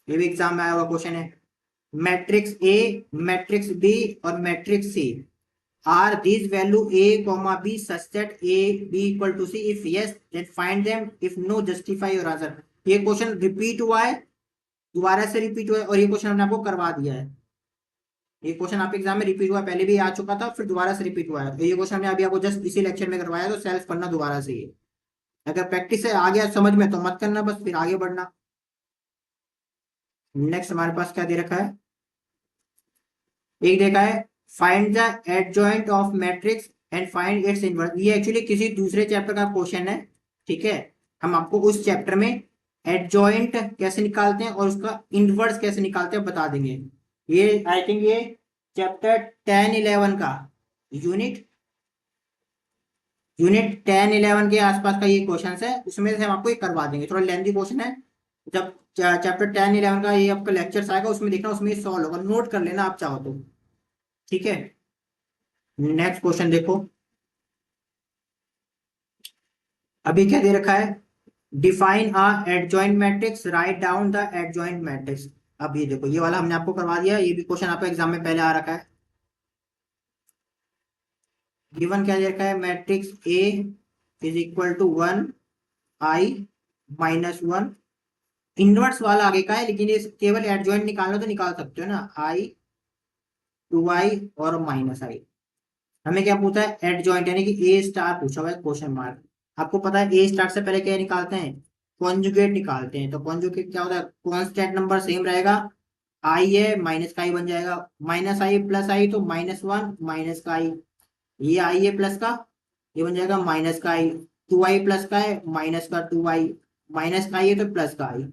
ये भी एग्जाम में आया हुआ क्वेश्चन है। मैट्रिक्स ए, मैट्रिक्स बी और matrix C, are this value a comma b such that a b equal to c, if yes then find them, if no justify your answer। ये question repeat हुआ है, दोबारा से repeat हुआ है, और ये क्वेश्चन हमने आपको करवा दिया है। ये क्वेश्चन आपके एग्जाम में रिपीट हुआ, पहले भी आ चुका था, फिर दोबारा से रिपीट हुआ है। तो ये क्वेश्चन हमने अभी आपको जस्ट इसी लेक्चर में करवाया, तो सेल्फ करना दोबारा से ये। अगर प्रैक्टिस से आ गया समझ में तो मत करना, बस फिर आगे बढ़ना। नेक्स्ट हमारे पास क्या दे रखा है, एक देखा है, find the adjoint of matrix and find its inverse. ये एक्चुअली किसी दूसरे चैप्टर का क्वेश्चन है। ठीक है। हम आपको उस चैप्टर में एडजॉइंट कैसे निकालते हैं और उसका इनवर्स कैसे निकालते हैं बता देंगे। ये आई थिंक ये चैप्टर 10 11 का यूनिट यूनिट 10 11 के आसपास का ये क्वेश्चन है, उसमें से हम आपको ये करवा देंगे। थोड़ा लेंथी क्वेश्चन है, जब चैप्टर 10 11 का ये आपका लेक्चर आएगा उसमें देखना, उसमें सॉल्व होगा, नोट कर लेना आप चाहो तो। ठीक है। नेक्स्ट क्वेश्चन देखो, अभी क्या दे रखा है, define a adjoint matrix, write down the adjoint matrix. अब ये देखो, ये वाला हमने आपको करवा दिया, ये भी क्वेश्चन आपको एग्जाम में पहले आ रखा है। गिवन क्या दे रखा है, matrix A is equal to 1 i -1। Inverse वाला आगे का है, लेकिन ये केवल एडजॉइंट निकालना तो निकाल सकते हो ना, i 2i और -i। हमें क्या पूछा है, एडजॉइंट, यानी कि ए स्टार पूछा हुआ है, क्वेश्चन मार्क। आपको पता है ए स्टार से पहले क्या निकालते हैं, कॉन्जुगेट निकालते हैं। तो कॉन्जुगेट क्या होता है, कांस्टेंट नंबर सेम रहेगा, आई है माइनस का आई बन जाएगा, -i + i तो -1 माइनस का आई, ये आई है प्लस का, ये बन जाएगा माइनस का आई। 2i प्लस का है माइनस का 2i, माइनस का आई है तो प्लस का आई,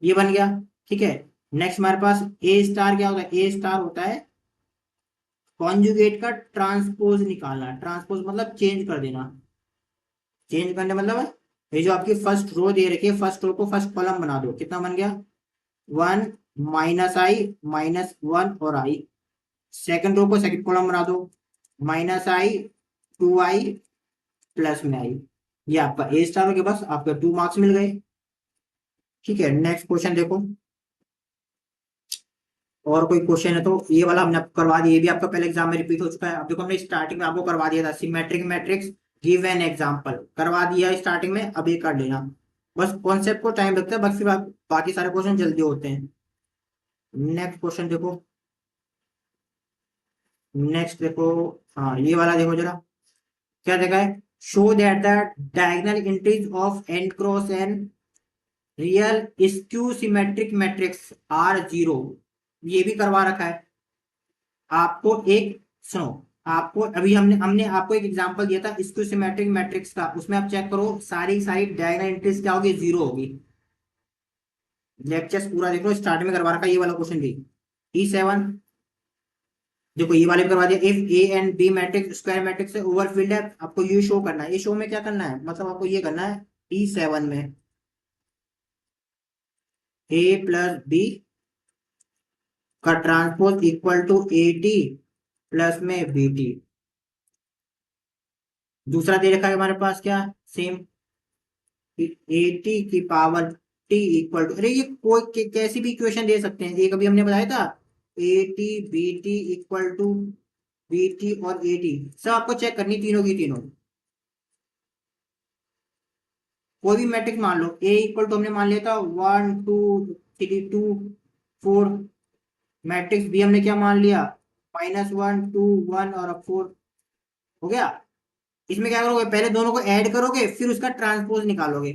ये बन गया। ठीक है। नेक्स्ट हमारे पास ए स्टार क्या होता है, ए स्टार होता है कॉन्जुगेट का ट्रांसपोज निकालना। ट्रांसपोज मतलब चेंज कर देना, चेंज करने मतलब ये जो आपकी फर्स्ट रो दे रखी है, फर्स्ट रो को फर्स्ट कॉलम बना दो। कितना बन गया, 1 -i -1 और i। सेकंड रो को सेकंड कॉलम बना दो, -i 2i प्लस में i। ये आपका ए स्टार हो गया, बस आपका 2 मार्क्स मिल गए। ठीक है। नेक्स्ट क्वेश्चन देखो, और कोई क्वेश्चन है तो, ये वाला हमने आपको करवा दिया, ये भी आपका पहले एग्जाम में रिपीट हो चुका है। अब देखो, हमने स्टार्टिंग में आपको करवा दिया था symmetric matrix, give an example करवा दिया स्टार्टिंग में, अब ये कर लेना। बस कॉन्सेप्ट को टाइम लगता है, बाकी बाकी सारे क्वेश्चन जल्दी होते हैं। नेक्स्ट क्वेश्चन देखो, नेक्स्ट देखो, हाँ ये वाला देखो जरा, क्या देखा है, show that the diagonal entries of n cross n real skew symmetric matrix are zero. ये भी करवा रखा है आपको। एक सुनो, आपको अभी हमने हमने आपको एक एग्जांपल दिया था स्क्यू सिमेट्रिक मैट्रिक्स का, उसमें आप चेक करो सारी सारी डायगोनल एंट्रीज क्या होगी, जीरो होगी। लेक्चर्स पूरा देखो, स्टार्ट में करवा रखा है ये वाला क्वेश्चन भी। E7 देखो, ये वाले भी करवा दिया। If A and B matrix square matrix से ओवरफिल्ड है, आपको ये शो करना है। ये शो में क्या करना है, मतलब आपको ये करना है E7 में ए प्लस बी का transpose equal to A T plus में बी टी। दूसरा दे रखा है हमारे पास क्या, सेम ए टी की पावर टी इक्वल टू, अरे ये कोई कैसी भी इक्वेशन दे सकते हैं। एक अभी हमने बताया था A T B T equal to B T और ए टी, सब आपको चेक करनी तीनों की तीनों। कोई भी मैट्रिक्स मान लो, ए इक्वल टू हमने मान लिया था 1 2 3 2 4। मैट्रिक्स बी हमने क्या मान लिया, -1 2 1 और अब 4। हो गया। इसमें क्या करोगे, पहले दोनों को ऐड करोगे फिर उसका ट्रांसपोज निकालोगे।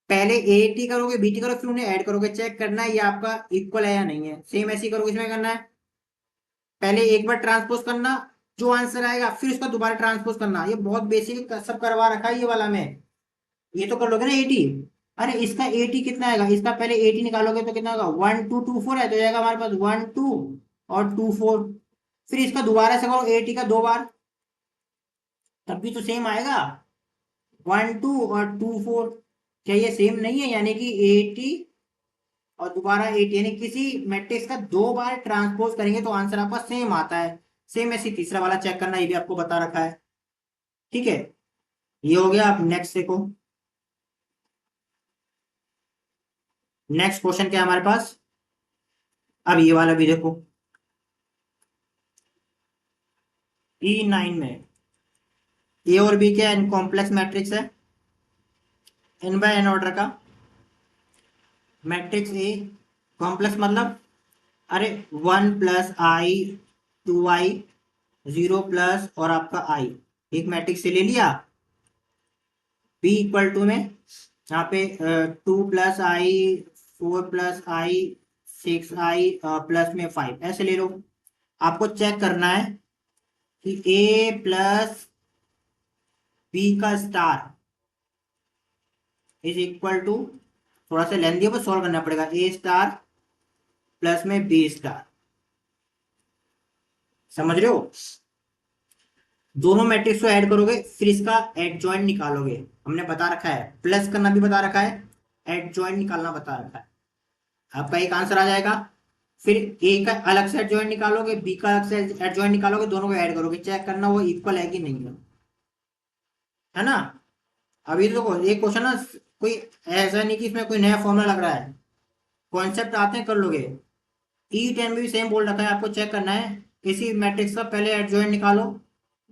पहले ए टी करोगे बी टी करोगे फिर उन्हें ऐड करोगे, चेक करना है ये आपका इक्वल है या नहीं है। सेम ऐसे ही करोगे, इसमें करना है पहले एक बार ट्रांसपोज करना, जो आंसर आएगा फिर उसका दोबारा ट्रांसपोज करना। ये बहुत बेसिक सब करवा रखा है ये वाला में। ये तो कर लोगे ना 80। अरे इसका 80 कितना आएगा, इसका पहले 80 निकालोगे तो कितना होगा, 1 2 2 4 है तो जाएगा हमारे पास 1 2 और 2 4। फिर इसका दोबारा से करो 80 का 2 बार, तब भी तो सेम आएगा 1 2 और 2 4। क्या ये सेम नहीं है, यानी कि 80 और दोबारा 80, यानी किसी मैट्रिक्स का 2 बार ट्रांसपोज करेंगे तो आंसर आपका सेम आता है। सेम ऐसी तीसरा वाला चेक करना, ये भी आपको बता रखा है। ठीक है, ये हो गया। आप नेक्स्ट देखो, नेक्स्ट क्वेश्चन क्या है हमारे पास। अब ये वाला भी देखो, E9 में ए और बी क्या है, कॉम्प्लेक्स मैट्रिक्स है, n बाय n ऑर्डर का मैट्रिक्स ए। कॉम्प्लेक्स मतलब, अरे 1 + i 2i 0 प्लस और आपका i, एक मैट्रिक्स से ले लिया। बी इक्वल टू में यहाँ पे 2 + i 4 + i 6i प्लस में 5, ऐसे ले लो। आपको चेक करना है कि ए प्लस बी का स्टार इज इक्वल टू, थोड़ा सा लेंदी है पर सॉल्व करना पड़ेगा, ए स्टार प्लस में बी स्टार। समझ रहे हो, दोनों मैट्रिक्स को ऐड करोगे फिर इसका एडजॉइंट निकालोगे। हमने बता रखा है, प्लस करना भी बता रखा है, एडजॉइंट निकालना बता रखा है। आपका एक आंसर आ जाएगा। फिर ए का अलग से एडजॉइंट निकालोगे, बी का अलग से एडजॉइंट निकालोगे, दोनों को ऐड करोगे, चेक करना वो इक्वल है कि नहीं है ना। अभी तो देखो एक क्वेश्चन ना, कोई ऐसा नहीं कि इसमें कोई नया फॉर्मूला लग रहा है, कॉन्सेप्ट आते हैं कर लोगे। E10 में भी सेम बोल रखा है, आपको चेक करना है किसी मैट्रिक्स का पहले एडजॉइंट निकालो,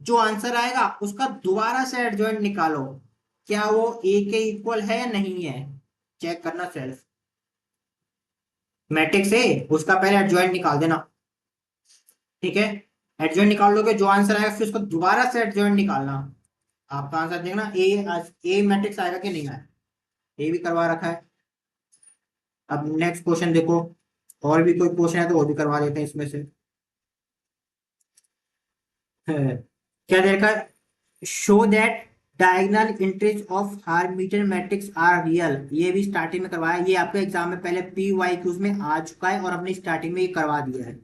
जो आंसर आएगा उसका दोबारा से एडजॉइंट निकालो, क्या वो ए के इक्वल है या नहीं है, चेक करना सेल्फ। मैट्रिक्स ए उसका पहले एडजॉइंट निकाल देना, ठीक है। एडजॉइंट निकाल लोगे, जो आंसर आएगा फिर उसको दोबारा से एडजॉइंट निकालना। आपका आंसर देखना ए मैट्रिक्स आएगा कि नहीं आएगा, ये भी करवा रखा है। अब नेक्स्ट क्वेश्चन देखो, और भी कोई क्वेश्चन है तो वो भी करवा देते हैं इसमें से। क्या देखा, show that diagonal entries of Hermitian matrix are real. ये भी स्टार्टिंग में करवाया, ये आपके एग्जाम में पहले PYQs में आ चुका है और अपनी स्टार्टिंग में ये करवा दिया है।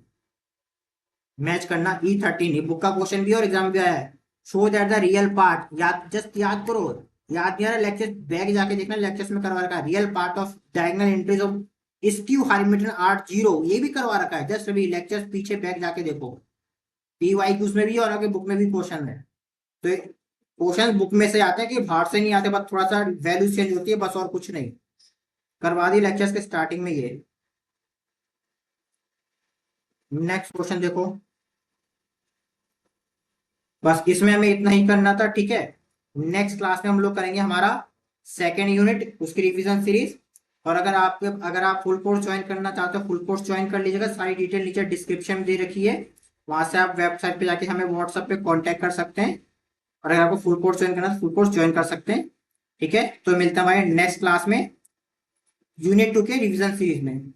मैच करना E13, ये बुक का क्वेश्चन भी और एग्जाम भी आया है। Show that the real part, याद जस्ट याद करो, याद नहीं आ रहा लेक्चर बैग जाके देखना, लेक्चर्स में करवा रखा है। Real part of diagonal entries of skew Hermitian are zero, ये भी करवा रखा है। जस्ट अभी लेक्चर्स पीछे बैग जाके देखो, PYQs में भी और आगे बुक में भी क्वेश्चन है। तो क्वेश्चन बुक में से आते हैं कि बाहर से नहीं आते, बस थोड़ा सा वैल्यू चेंज होती है, बस और कुछ नहीं। करवा दी लेक्चर्स के स्टार्टिंग में ये। नेक्स्ट क्वेश्चन देखो, बस इसमें हमें इतना ही करना था, ठीक है। नेक्स्ट क्लास में हम लोग करेंगे हमारा सेकेंड यूनिट, उसकी रिवीजन सीरीज। और अगर आप फुल कोर्स ज्वाइन करना चाहते हो, फुल कोर्स ज्वाइन कर लीजिएगा, सारी डिटेल नीचे डिस्क्रिप्शन में दे रखी है, वहां से आप वेबसाइट पे जाके हमें व्हाट्सएप पे कांटेक्ट कर सकते हैं। और अगर आपको फुल कोर्स ज्वाइन करना है फुल कोर्स ज्वाइन कर सकते हैं। ठीक है, तो मिलता है हमारे नेक्स्ट क्लास में यूनिट 2 के रिवीजन सीरीज में।